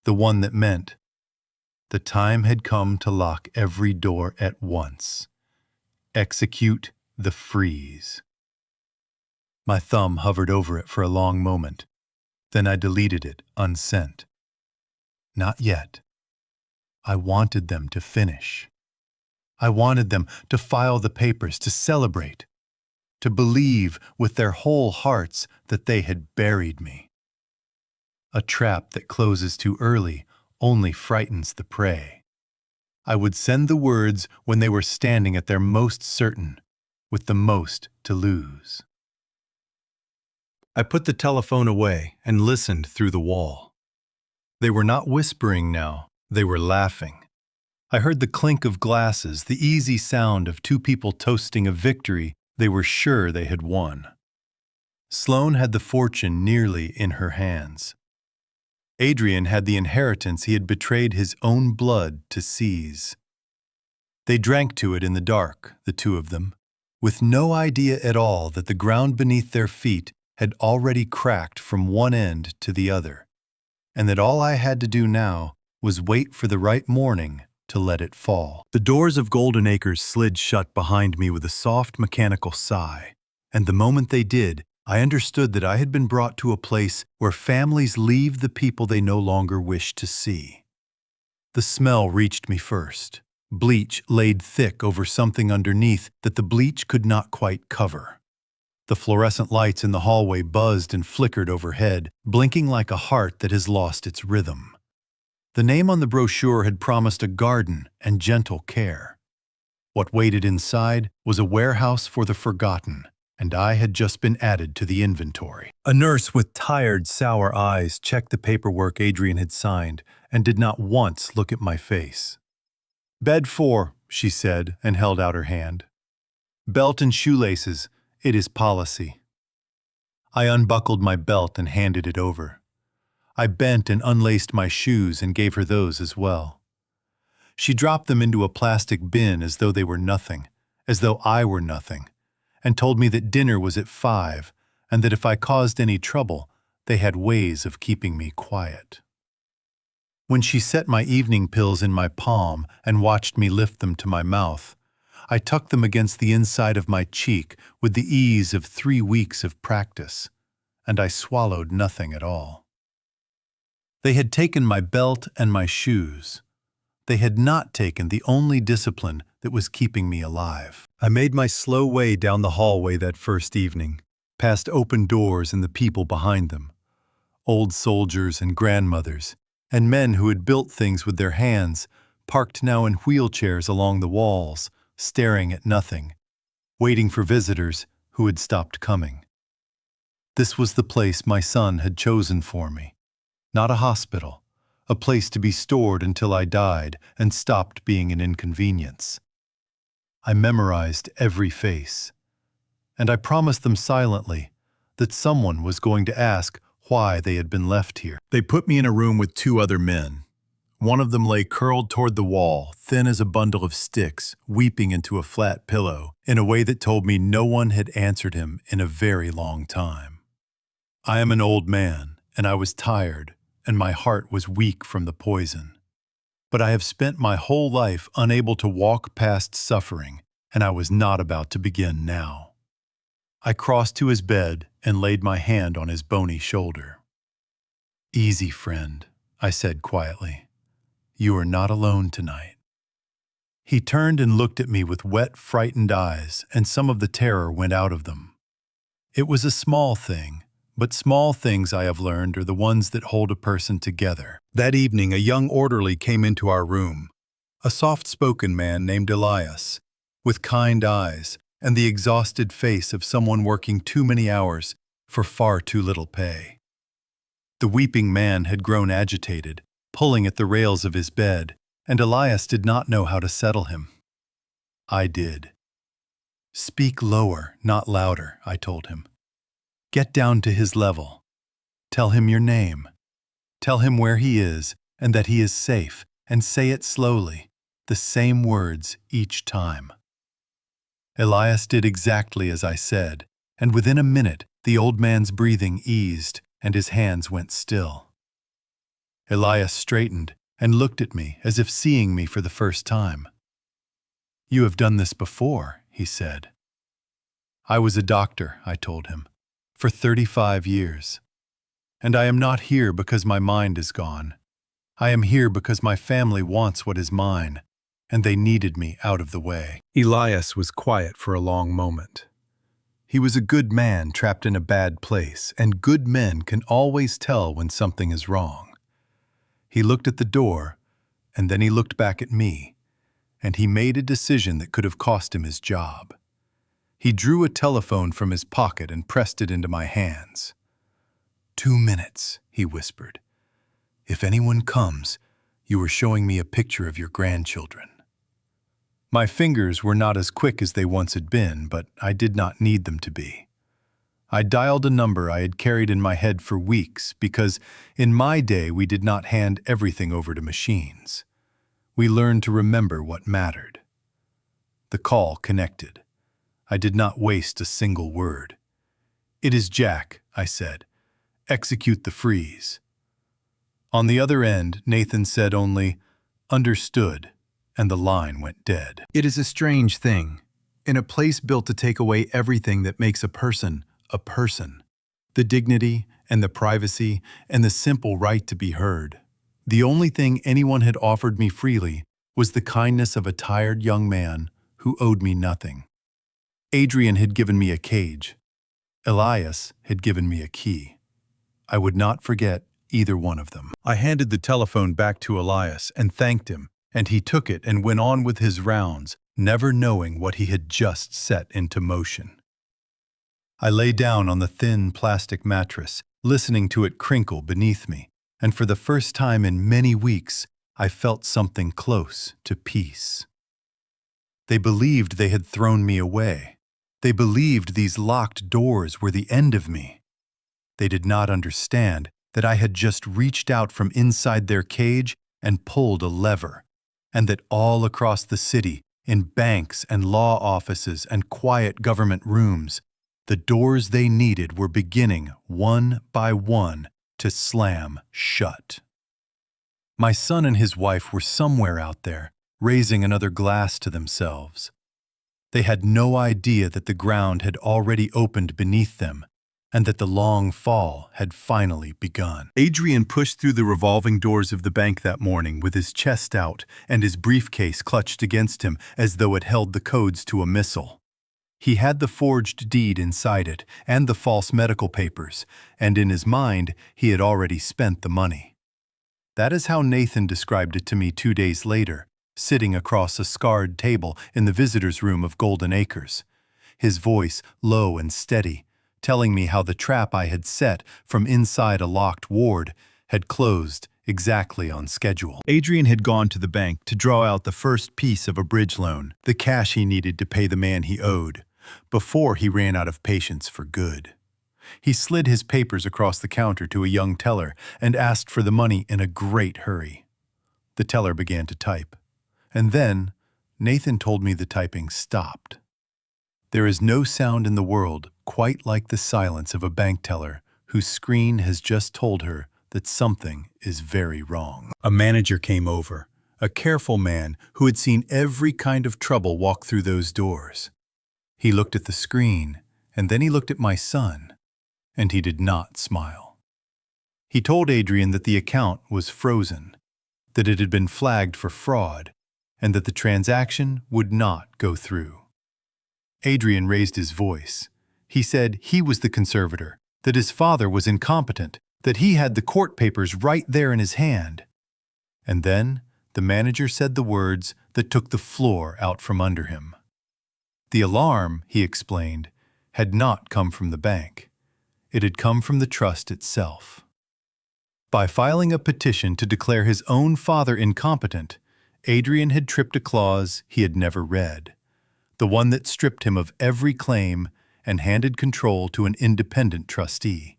Speaker 1: the one that meant the time had come to lock every door at once. Execute the freeze. My thumb hovered over it for a long moment. Then I deleted it, unsent. Not yet. I wanted them to finish. I wanted them to file the papers, to celebrate, to believe with their whole hearts that they had buried me. A trap that closes too early only frightens the prey. I would send the words when they were standing at their most certain, with the most to lose. I put the telephone away and listened through the wall. They were not whispering now, they were laughing. I heard the clink of glasses, the easy sound of 2 people toasting a victory they were sure they had won. Sloane had the fortune nearly in her hands. Adrian had the inheritance he had betrayed his own blood to seize. They drank to it in the dark, the 2 of them, with no idea at all that the ground beneath their feet had already cracked from one end to the other, and that all I had to do now was wait for the right morning to let it fall. The doors of Golden Acres slid shut behind me with a soft mechanical sigh, and the moment they did, I understood that I had been brought to a place where families leave the people they no longer wish to see. The smell reached me first, bleach laid thick over something underneath that the bleach could not quite cover. The fluorescent lights in the hallway buzzed and flickered overhead, blinking like a heart that has lost its rhythm. The name on the brochure had promised a garden and gentle care. What waited inside was a warehouse for the forgotten, and I had just been added to the inventory. A nurse with tired, sour eyes checked the paperwork Adrian had signed and did not once look at my face. "Bed 4, she said, and held out her hand. "Belt and shoelaces. It is policy." I unbuckled my belt and handed it over. I bent and unlaced my shoes and gave her those as well. She dropped them into a plastic bin as though they were nothing, as though I were nothing, and told me that dinner was at 5 and that if I caused any trouble, they had ways of keeping me quiet. When she set my evening pills in my palm and watched me lift them to my mouth, I tucked them against the inside of my cheek with the ease of 3 weeks of practice, and I swallowed nothing at all. They had taken my belt and my shoes. They had not taken the only discipline that was keeping me alive. I made my slow way down the hallway that first evening, past open doors and the people behind them. Old soldiers and grandmothers, and men who had built things with their hands, parked now in wheelchairs along the walls, staring at nothing, waiting for visitors who had stopped coming. This was the place my son had chosen for me. Not a hospital, a place to be stored until I died and stopped being an inconvenience. I memorized every face, and I promised them silently that someone was going to ask why they had been left here. They put me in a room with 2 other men. One of them lay curled toward the wall, thin as a bundle of sticks, weeping into a flat pillow, in a way that told me no one had answered him in a very long time. I am an old man, and I was tired, and my heart was weak from the poison. But I have spent my whole life unable to walk past suffering, and I was not about to begin now. I crossed to his bed and laid my hand on his bony shoulder. "Easy, friend," I said quietly. "You are not alone tonight." He turned and looked at me with wet, frightened eyes, and some of the terror went out of them. It was a small thing, but small things, I have learned, are the ones that hold a person together. That evening, a young orderly came into our room, a soft-spoken man named Elias, with kind eyes and the exhausted face of someone working too many hours for far too little pay. The weeping man had grown agitated, pulling at the rails of his bed, and Elias did not know how to settle him. I did. "Speak lower, not louder," I told him. "Get down to his level. Tell him your name. Tell him where he is and that he is safe, and say it slowly, the same words each time." Elias did exactly as I said, and within a minute the old man's breathing eased and his hands went still. Elias straightened and looked at me as if seeing me for the first time. "You have done this before," he said. "I was a doctor," I told him, "for 35 years. And I am not here because my mind is gone. I am here because my family wants what is mine, and they needed me out of the way." Elias was quiet for a long moment. He was a good man trapped in a bad place, and good men can always tell when something is wrong. He looked at the door, and then he looked back at me, and he made a decision that could have cost him his job. He drew a telephone from his pocket and pressed it into my hands. "2 minutes," he whispered. "If anyone comes, you are showing me a picture of your grandchildren." My fingers were not as quick as they once had been, but I did not need them to be. I dialed a number I had carried in my head for weeks because in my day we did not hand everything over to machines. We learned to remember what mattered. The call connected. I did not waste a single word. "It is Jack," I said. "Execute the freeze." On the other end, Nathan said only, "Understood," and the line went dead. It is a strange thing. In a place built to take away everything that makes a person, the dignity and the privacy and the simple right to be heard, the only thing anyone had offered me freely was the kindness of a tired young man who owed me nothing. Adrian had given me a cage. Elias had given me a key. I would not forget either one of them. I handed the telephone back to Elias and thanked him, and he took it and went on with his rounds, never knowing what he had just set into motion. I lay down on the thin plastic mattress, listening to it crinkle beneath me, and for the first time in many weeks, I felt something close to peace. They believed they had thrown me away. They believed these locked doors were the end of me. They did not understand that I had just reached out from inside their cage and pulled a lever, and that all across the city, in banks and law offices and quiet government rooms, the doors they needed were beginning, one by one, to slam shut. My son and his wife were somewhere out there, raising another glass to themselves. They had no idea that the ground had already opened beneath them, and that the long fall had finally begun. Adrian pushed through the revolving doors of the bank that morning with his chest out and his briefcase clutched against him as though it held the codes to a missile. He had the forged deed inside it and the false medical papers, and in his mind he had already spent the money. That is how Nathan described it to me 2 days later, sitting across a scarred table in the visitor's room of Golden Acres, his voice low and steady, telling me how the trap I had set from inside a locked ward had closed exactly on schedule. Adrian had gone to the bank to draw out the first piece of a bridge loan, the cash he needed to pay the man he owed, before he ran out of patience for good. He slid his papers across the counter to a young teller and asked for the money in a great hurry. The teller began to type, and then Nathan told me the typing stopped. There is no sound in the world quite like the silence of a bank teller whose screen has just told her that something is very wrong. A manager came over, a careful man who had seen every kind of trouble walk through those doors. He looked at the screen, and then he looked at my son, and he did not smile. He told Adrian that the account was frozen, that it had been flagged for fraud, and that the transaction would not go through. Adrian raised his voice. He said he was the conservator, that his father was incompetent, that he had the court papers right there in his hand. And then the manager said the words that took the floor out from under him. The alarm, he explained, had not come from the bank. It had come from the trust itself. By filing a petition to declare his own father incompetent, Adrian had tripped a clause he had never read, the one that stripped him of every claim and handed control to an independent trustee.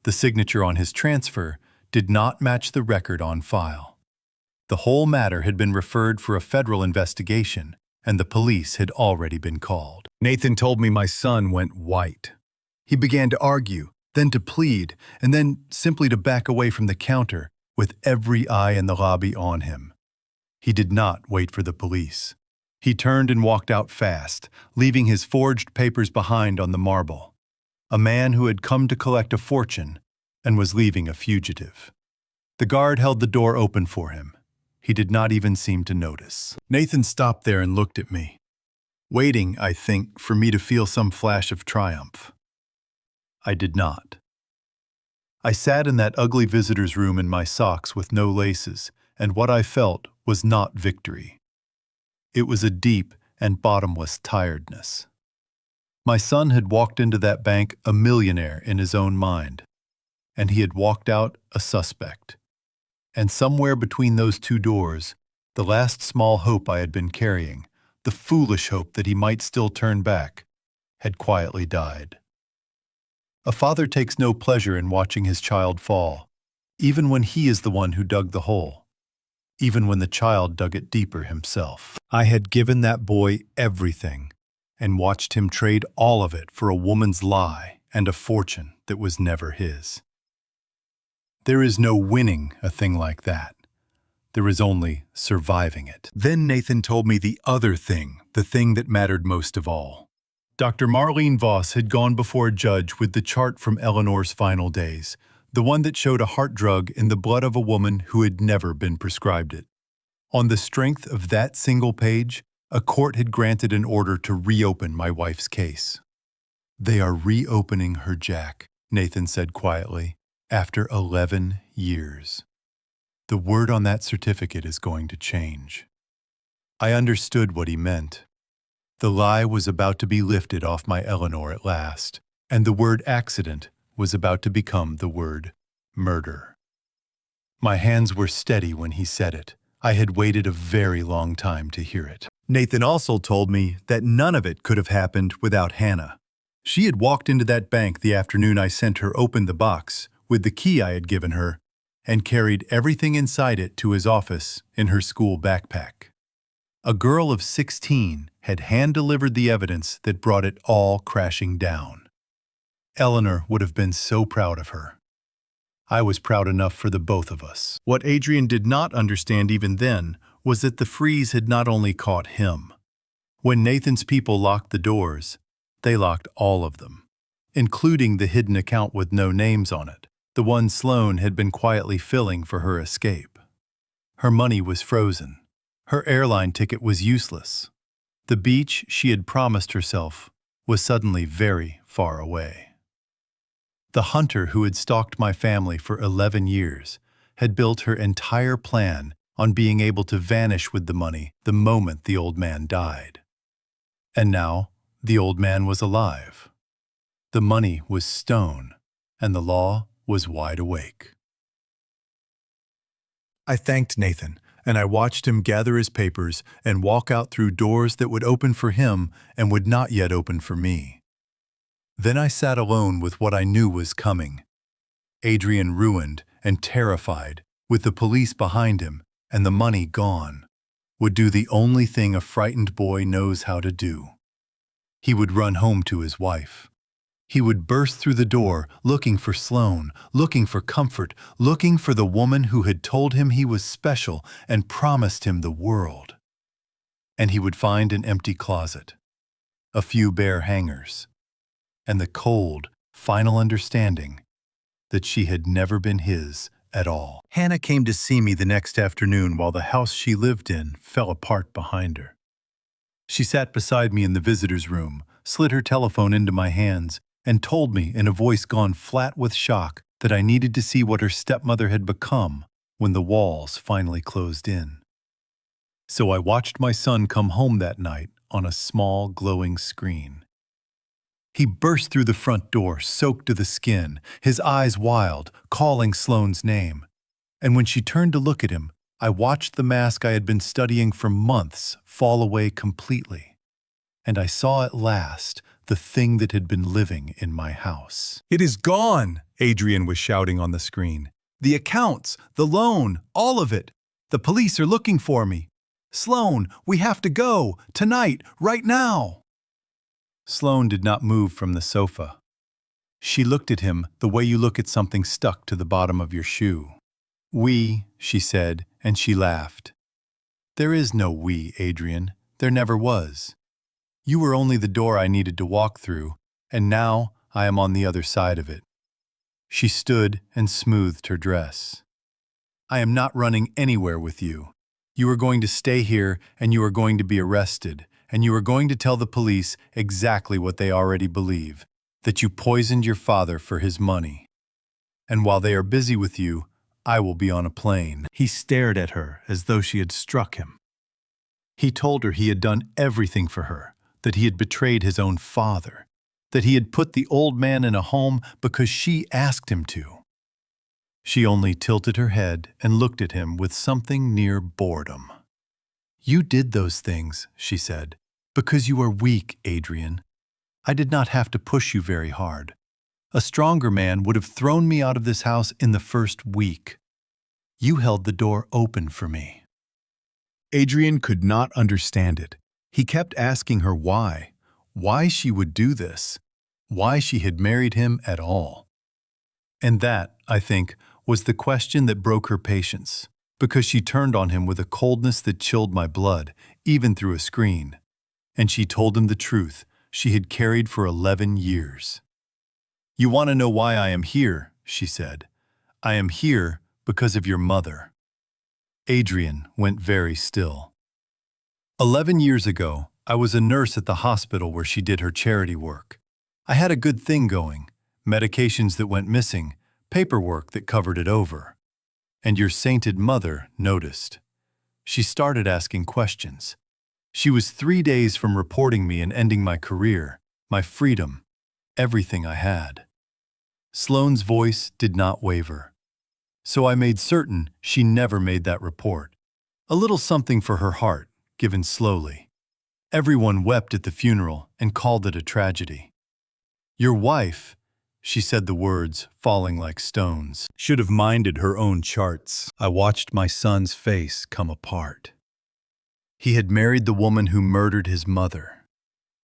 Speaker 1: The signature on his transfer did not match the record on file. The whole matter had been referred for a federal investigation, and the police had already been called. Nathan told me my son went white. He began to argue, then to plead, and then simply to back away from the counter, with every eye in the lobby on him. He did not wait for the police. He turned and walked out fast, leaving his forged papers behind on the marble. A man who had come to collect a fortune and was leaving a fugitive. The guard held the door open for him. He did not even seem to notice. Nathan stopped there and looked at me, waiting, I think, for me to feel some flash of triumph. I did not. I sat in that ugly visitor's room in my socks with no laces, and what I felt was not victory. It was a deep and bottomless tiredness. My son had walked into that bank a millionaire in his own mind, and he had walked out a suspect. And somewhere between those two doors, the last small hope I had been carrying, the foolish hope that he might still turn back, had quietly died. A father takes no pleasure in watching his child fall, even when he is the one who dug the hole, even when the child dug it deeper himself. I had given that boy everything, and watched him trade all of it for a woman's lie and a fortune that was never his. There is no winning a thing like that. There is only surviving it. Then Nathan told me the other thing, the thing that mattered most of all. Dr. Marlene Voss had gone before a judge with the chart from Eleanor's final days, the one that showed a heart drug in the blood of a woman who had never been prescribed it. On the strength of that single page, a court had granted an order to reopen my wife's case. "They are reopening her, Jack," Nathan said quietly, "after 11 years. The word on that certificate is going to change." I understood what he meant. The lie was about to be lifted off my Eleanor at last, and the word accident was about to become the word murder. My hands were steady when he said it. I had waited a very long time to hear it. Nathan also told me that none of it could have happened without Hannah. She had walked into that bank the afternoon I sent her open the box with the key I had given her, and carried everything inside it to his office in her school backpack. A girl of 16 had hand-delivered the evidence that brought it all crashing down. Eleanor would have been so proud of her. I was proud enough for the both of us. What Adrian did not understand even then was that the freeze had not only caught him. When Nathan's people locked the doors, they locked all of them, including the hidden account with no names on it, the one Sloane had been quietly filling for her escape. Her money was frozen. Her airline ticket was useless. The beach she had promised herself was suddenly very far away. The hunter who had stalked my family for 11 years had built her entire plan on being able to vanish with the money the moment the old man died. And now, the old man was alive. The money was stone, and the law was wide awake. I thanked Nathan, and I watched him gather his papers and walk out through doors that would open for him and would not yet open for me. Then I sat alone with what I knew was coming. Adrian ruined and terrified, with the police behind him and the money gone, would do the only thing a frightened boy knows how to do. He would run home to his wife. He would burst through the door, looking for Sloane, looking for comfort, looking for the woman who had told him he was special and promised him the world. And he would find an empty closet, a few bare hangers, and the cold, final understanding that she had never been his at all. Hannah came to see me the next afternoon while the house she lived in fell apart behind her. She sat beside me in the visitor's room, slid her telephone into my hands, and told me in a voice gone flat with shock that I needed to see what her stepmother had become when the walls finally closed in. So I watched my son come home that night on a small, glowing screen. He burst through the front door, soaked to the skin, his eyes wild, calling Sloane's name. And when she turned to look at him, I watched the mask I had been studying for months fall away completely. And I saw at last the thing that had been living in my house. "It is gone," Adrian was shouting on the screen. "The accounts, the loan, all of it. The police are looking for me. Sloane, we have to go, tonight, right now." Sloane did not move from the sofa. She looked at him the way you look at something stuck to the bottom of your shoe. "We," she said, and she laughed. "There is no we, Adrian. There never was. You were only the door I needed to walk through, and now I am on the other side of it." She stood and smoothed her dress. "I am not running anywhere with you. You are going to stay here, and you are going to be arrested, and you are going to tell the police exactly what they already believe, that you poisoned your father for his money. And while they are busy with you, I will be on a plane." He stared at her as though she had struck him. He told her he had done everything for her, that he had betrayed his own father, that he had put the old man in a home because she asked him to. She only tilted her head and looked at him with something near boredom. "You did those things," she said, "because you are weak, Adrian. I did not have to push you very hard. A stronger man would have thrown me out of this house in the first week. You held the door open for me." Adrian could not understand it. He kept asking her why she would do this, why she had married him at all. And that, I think, was the question that broke her patience, because she turned on him with a coldness that chilled my blood, even through a screen. And she told him the truth she had carried for 11 years. "You want to know why I am here," she said. "I am here because of your mother." Adrian went very still. 11 years ago, I was a nurse at the hospital where she did her charity work. I had a good thing going, medications that went missing, paperwork that covered it over. And your sainted mother noticed. She started asking questions. She was 3 days from reporting me and ending my career, my freedom, everything I had. Sloane's voice did not waver. So I made certain she never made that report. A little something for her heart, given slowly. Everyone wept at the funeral and called it a tragedy. Your wife, she said the words falling like stones, should have minded her own charts. I watched my son's face come apart. He had married the woman who murdered his mother.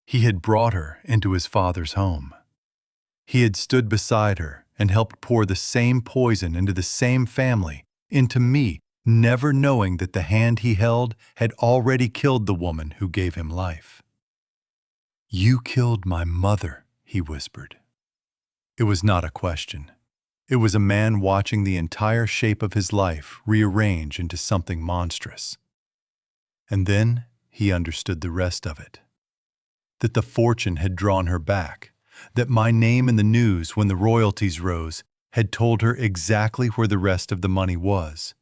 Speaker 1: He had brought her into his father's home. He had stood beside her and helped pour the same poison into the same family, into me, never knowing that the hand he held had already killed the woman who gave him life. "You killed my mother," he whispered. It was not a question. It was a man watching the entire shape of his life rearrange into something monstrous. And then he understood the rest of it. That the fortune had drawn her back, that my name in the news when the royalties rose had told her exactly where the rest of the money was,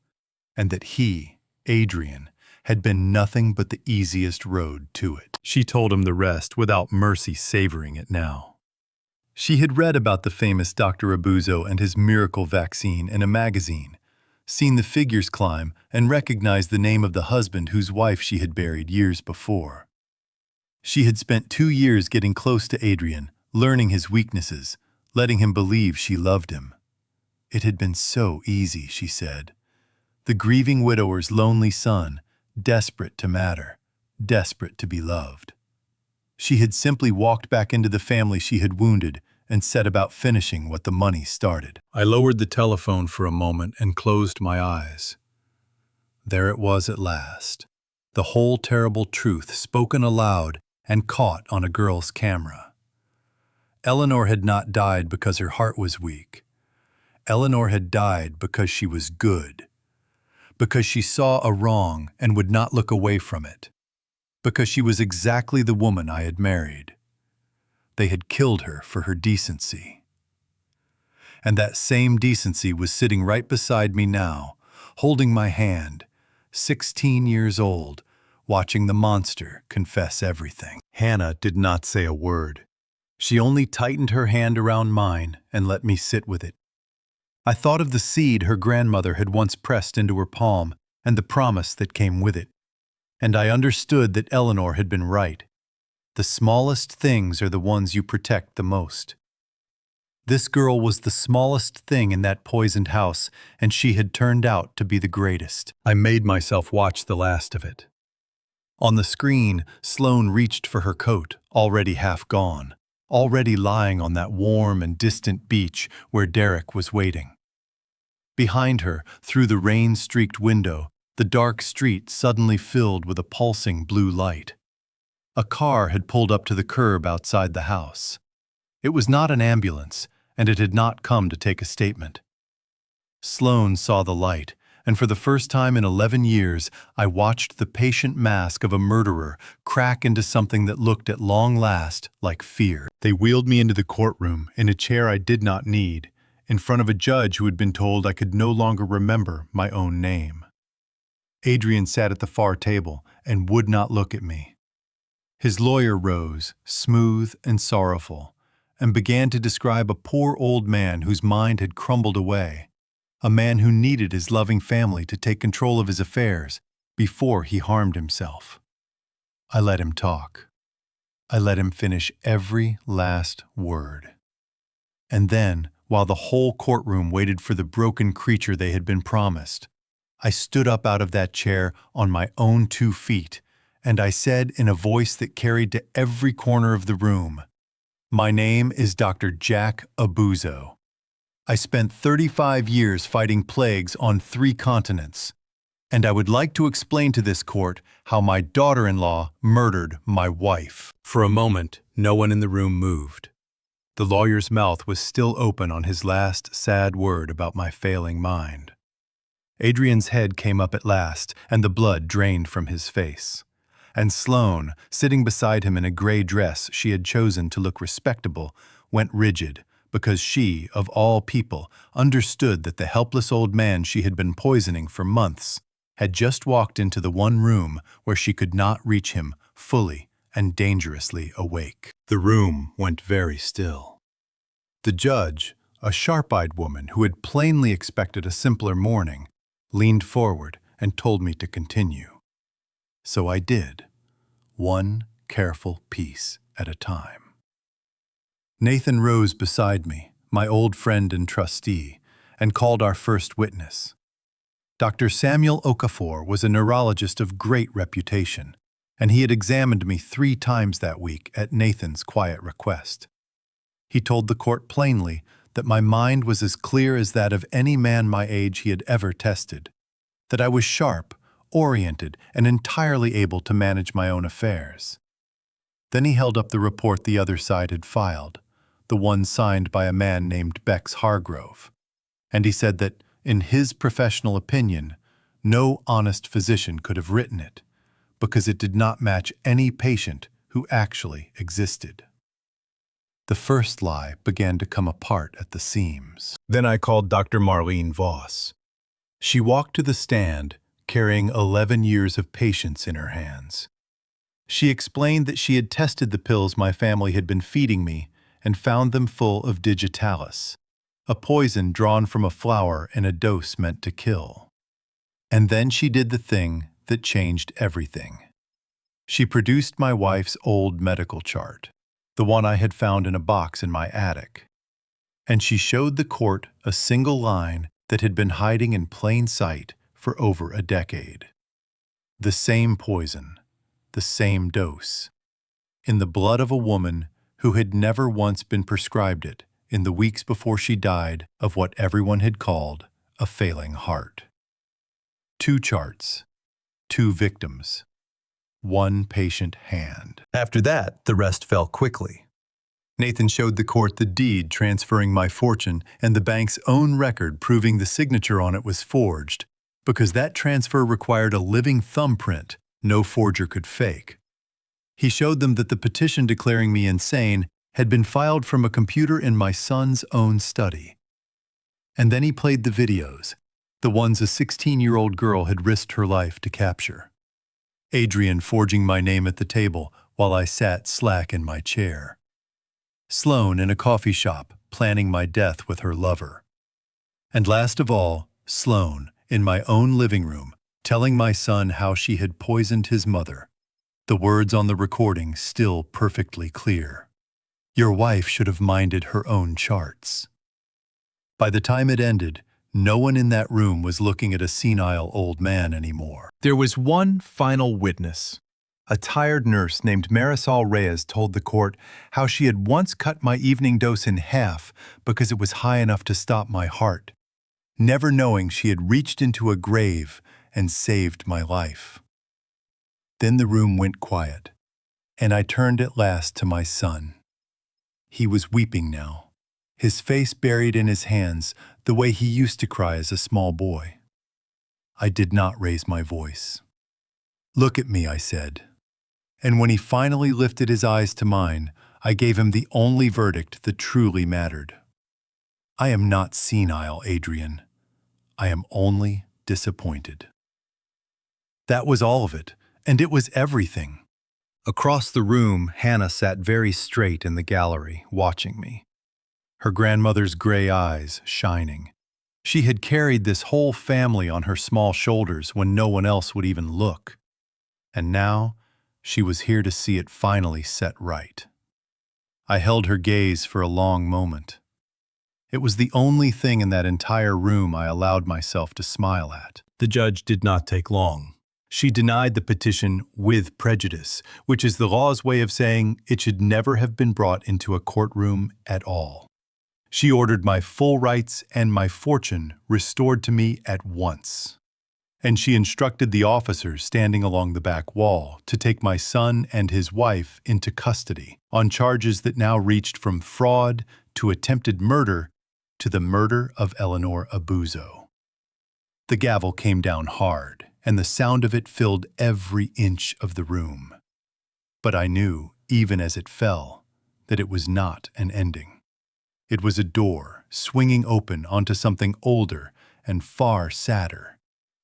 Speaker 1: and that he, Adrian, had been nothing but the easiest road to it. She told him the rest without mercy, savoring it now. She had read about the famous Dr. Abuso and his miracle vaccine in a magazine, seen the figures climb, and recognized the name of the husband whose wife she had buried years before. She had spent 2 years getting close to Adrian, learning his weaknesses, letting him believe she loved him. It had been so easy, she said. The grieving widower's lonely son, desperate to matter, desperate to be loved. She had simply walked back into the family she had wounded and set about finishing what the money started. I lowered the telephone for a moment and closed my eyes. There it was at last. The whole terrible truth spoken aloud and caught on a girl's camera. Eleanor had not died because her heart was weak. Eleanor had died because she was good. Because she saw a wrong and would not look away from it. Because she was exactly the woman I had married. They had killed her for her decency. And that same decency was sitting right beside me now, holding my hand, 16 years old, watching the monster confess everything. Hannah did not say a word. She only tightened her hand around mine and let me sit with it. I thought of the seed her grandmother had once pressed into her palm and the promise that came with it. And I understood that Eleanor had been right. The smallest things are the ones you protect the most. This girl was the smallest thing in that poisoned house, and she had turned out to be the greatest. I made myself watch the last of it. On the screen, Sloane reached for her coat, already half gone, already lying on that warm and distant beach where Derek was waiting. Behind her, through the rain-streaked window, the dark street suddenly filled with a pulsing blue light. A car had pulled up to the curb outside the house. It was not an ambulance, and it had not come to take a statement. Sloane saw the light, and for the first time in 11 years, I watched the patient mask of a murderer crack into something that looked at long last like fear. They wheeled me into the courtroom in a chair I did not need, in front of a judge who had been told I could no longer remember my own name. Adrian sat at the far table and would not look at me. His lawyer rose, smooth and sorrowful, and began to describe a poor old man whose mind had crumbled away, a man who needed his loving family to take control of his affairs before he harmed himself. I let him talk. I let him finish every last word. And then, while the whole courtroom waited for the broken creature they had been promised, I stood up out of that chair on my own 2 feet, and I said in a voice that carried to every corner of the room, "My name is Dr. Jack Abuzo. I spent 35 years fighting plagues on 3 continents, and I would like to explain to this court how my daughter-in-law murdered my wife." For a moment, no one in the room moved. The lawyer's mouth was still open on his last sad word about my failing mind. Adrian's head came up at last, and the blood drained from his face. And Sloane, sitting beside him in a gray dress she had chosen to look respectable, went rigid, because she, of all people, understood that the helpless old man she had been poisoning for months had just walked into the one room where she could not reach him fully and dangerously awake. The room went very still. The judge, a sharp-eyed woman who had plainly expected a simpler morning, leaned forward and told me to continue. So I did, one careful piece at a time. Nathan rose beside me, my old friend and trustee, and called our first witness. Dr. Samuel Okafor was a neurologist of great reputation, and he had examined me 3 times that week at Nathan's quiet request. He told the court plainly that my mind was as clear as that of any man my age he had ever tested, that I was sharp, oriented, and entirely able to manage my own affairs. Then he held up the report the other side had filed, the one signed by a man named Bex Hargrove, and he said that, in his professional opinion, no honest physician could have written it, because it did not match any patient who actually existed. The first lie began to come apart at the seams. Then I called Dr. Marlene Voss. She walked to the stand, carrying 11 years of patience in her hands. She explained that she had tested the pills my family had been feeding me and found them full of digitalis, a poison drawn from a flower in a dose meant to kill. And then she did the thing that changed everything. She produced my wife's old medical chart, the one I had found in a box in my attic. And she showed the court a single line that had been hiding in plain sight for over a decade. The same poison, the same dose, in the blood of a woman who had never once been prescribed it in the weeks before she died of what everyone had called a failing heart. 2 charts, 2 victims, 1 patient hand. After that, the rest fell quickly. Nathan showed the court the deed transferring my fortune and the bank's own record proving the signature on it was forged, because that transfer required a living thumbprint no forger could fake. He showed them that the petition declaring me insane had been filed from a computer in my son's own study. And then he played the videos, the ones a 16-year-old girl had risked her life to capture. Adrian forging my name at the table while I sat slack in my chair. Sloane in a coffee shop planning my death with her lover. And last of all, Sloane in my own living room telling my son how she had poisoned his mother. The words on the recording still perfectly clear. Your wife should have minded her own charts. By the time it ended, no one in that room was looking at a senile old man anymore. There was one final witness. A tired nurse named Marisol Reyes told the court how she had once cut my evening dose in half because it was high enough to stop my heart, never knowing she had reached into a grave and saved my life. Then the room went quiet, and I turned at last to my son. He was weeping now, his face buried in his hands the way he used to cry as a small boy. I did not raise my voice. Look at me, I said. And when he finally lifted his eyes to mine, I gave him the only verdict that truly mattered. I am not senile, Adrian. I am only disappointed. That was all of it, and it was everything. Across the room, Hannah sat very straight in the gallery, watching me, her grandmother's gray eyes shining. She had carried this whole family on her small shoulders when no one else would even look. And now, she was here to see it finally set right. I held her gaze for a long moment. It was the only thing in that entire room I allowed myself to smile at. The judge did not take long. She denied the petition with prejudice, which is the law's way of saying it should never have been brought into a courtroom at all. She ordered my full rights and my fortune restored to me at once. And she instructed the officers standing along the back wall to take my son and his wife into custody on charges that now reached from fraud to attempted murder to the murder of Eleanor Abuso. The gavel came down hard, and the sound of it filled every inch of the room. But I knew, even as it fell, that it was not an ending. It was a door swinging open onto something older and far sadder.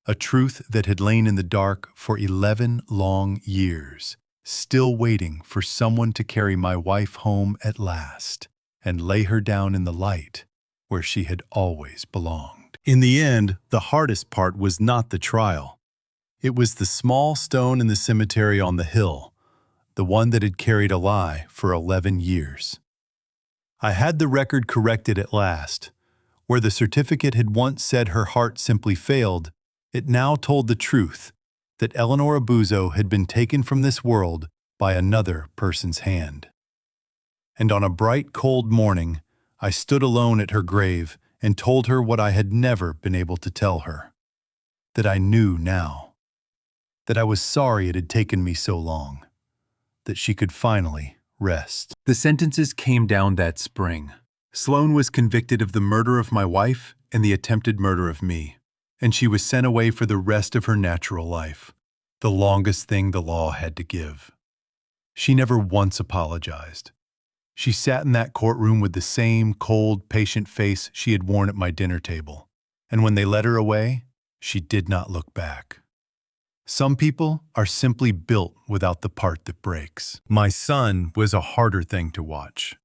Speaker 1: A truth that had lain in the dark for 11 long years, still waiting for someone to carry my wife home at last and lay her down in the light where she had always belonged. In the end, the hardest part was not the trial. It was the small stone in the cemetery on the hill, the one that had carried a lie for 11 years. I had the record corrected at last. Where the certificate had once said her heart simply failed, it now told the truth, that Eleanor Abuso had been taken from this world by another person's hand. And on a bright, cold morning, I stood alone at her grave and told her what I had never been able to tell her. That I knew now. That I was sorry it had taken me so long. That she could finally rest. The sentences came down that spring. Sloane was convicted of the murder of my wife and the attempted murder of me, and she was sent away for the rest of her natural life, the longest thing the law had to give. She never once apologized. She sat in that courtroom with the same cold, patient face she had worn at my dinner table, and when they led her away, she did not look back. Some people are simply built without the part that breaks. My son was a harder thing to watch.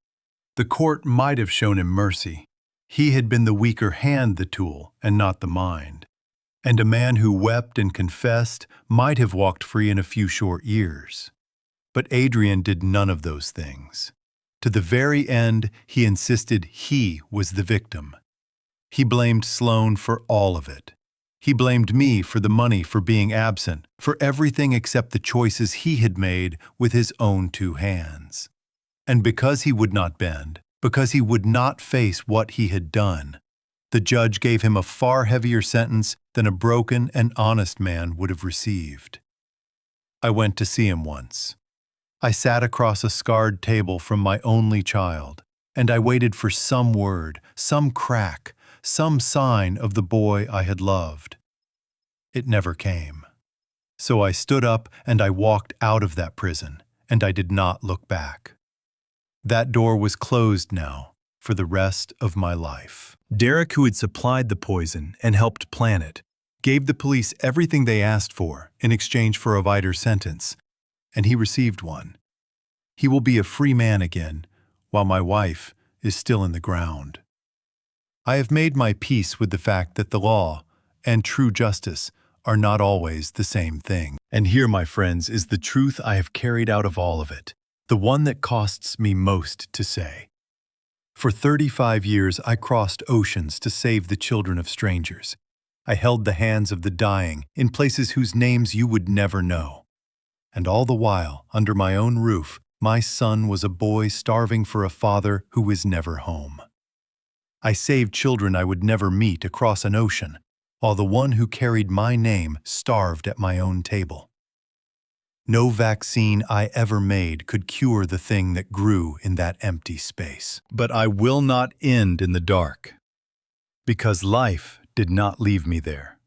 Speaker 1: The court might have shown him mercy. He had been the weaker hand, the tool, and not the mind. And a man who wept and confessed might have walked free in a few short years. But Adrian did none of those things. To the very end, he insisted he was the victim. He blamed Sloane for all of it. He blamed me for the money, for being absent, for everything except the choices he had made with his own 2 hands. And because he would not bend, because he would not face what he had done, the judge gave him a far heavier sentence than a broken and honest man would have received. I went to see him once. I sat across a scarred table from my only child, and I waited for some word, some crack, some sign of the boy I had loved. It never came. So I stood up and I walked out of that prison, and I did not look back. That door was closed now for the rest of my life. Derek, who had supplied the poison and helped plan it, gave the police everything they asked for in exchange for a lighter sentence, and he received one. He will be a free man again, while my wife is still in the ground. I have made my peace with the fact that the law and true justice are not always the same thing. And here, my friends, is the truth I have carried out of all of it, the one that costs me most to say. For 35 years, I crossed oceans to save the children of strangers. I held the hands of the dying in places whose names you would never know. And all the while, under my own roof, my son was a boy starving for a father who was never home. I saved children I would never meet across an ocean, while the one who carried my name starved at my own table. No vaccine I ever made could cure the thing that grew in that empty space. But I will not end in the dark, because life did not leave me there.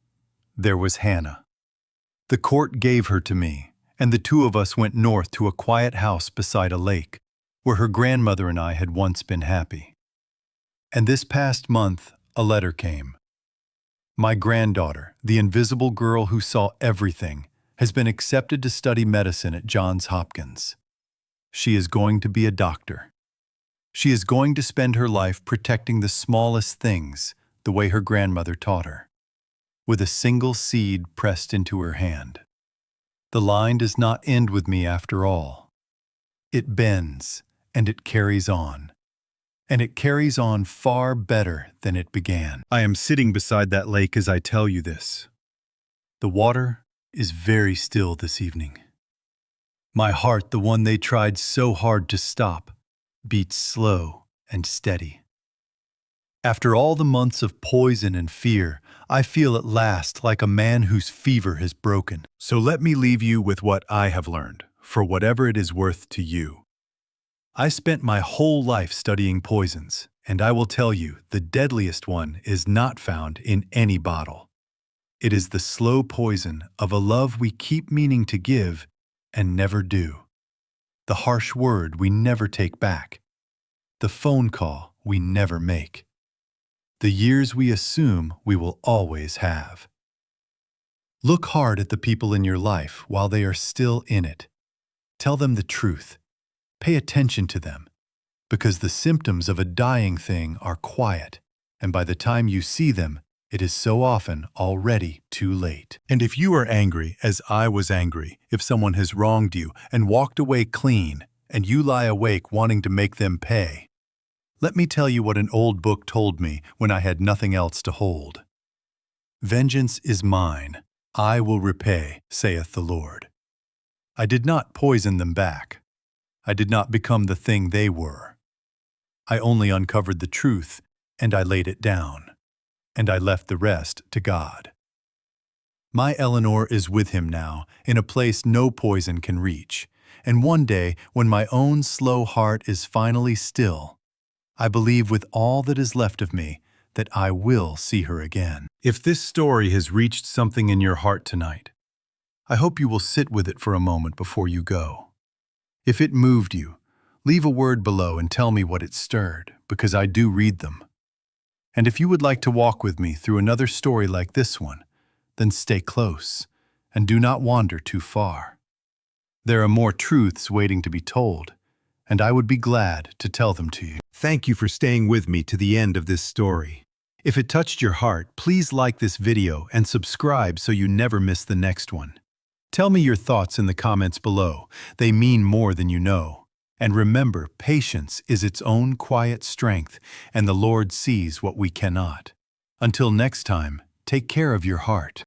Speaker 1: There was Hannah. The court gave her to me, and the two of us went north to a quiet house beside a lake, where her grandmother and I had once been happy. And this past month, a letter came. My granddaughter, the invisible girl who saw everything, has been accepted to study medicine at Johns Hopkins. She is going to be a doctor. She is going to spend her life protecting the smallest things the way her grandmother taught her, with a single seed pressed into her hand. The line does not end with me after all. It bends, and it carries on. And it carries on far better than it began. I am sitting beside that lake as I tell you this. The water is very still this evening. My heart, the one they tried so hard to stop, beats slow and steady. After all the months of poison and fear, I feel at last like a man whose fever has broken. So let me leave you with what I have learned, for whatever it is worth to you. I spent my whole life studying poisons, and I will tell you the deadliest one is not found in any bottle. It is the slow poison of a love we keep meaning to give and never do. The harsh word we never take back. The phone call we never make. The years we assume we will always have. Look hard at the people in your life while they are still in it. Tell them the truth. Pay attention to them, because the symptoms of a dying thing are quiet, and by the time you see them, it is so often already too late. And if you are angry, as I was angry, if someone has wronged you and walked away clean, and you lie awake wanting to make them pay, let me tell you what an old book told me when I had nothing else to hold. Vengeance is mine, I will repay, saith the Lord. I did not poison them back. I did not become the thing they were. I only uncovered the truth, and I laid it down, and I left the rest to God. My Eleanor is with him now, in a place no poison can reach, and one day, when my own slow heart is finally still, I believe with all that is left of me that I will see her again. If this story has reached something in your heart tonight, I hope you will sit with it for a moment before you go. If it moved you, leave a word below and tell me what it stirred, because I do read them. And if you would like to walk with me through another story like this one, then stay close and do not wander too far. There are more truths waiting to be told, and I would be glad to tell them to you. Thank you for staying with me to the end of this story. If it touched your heart, please like this video and subscribe so you never miss the next one. Tell me your thoughts in the comments below. They mean more than you know. And remember, patience is its own quiet strength, and the Lord sees what we cannot. Until next time, take care of your heart.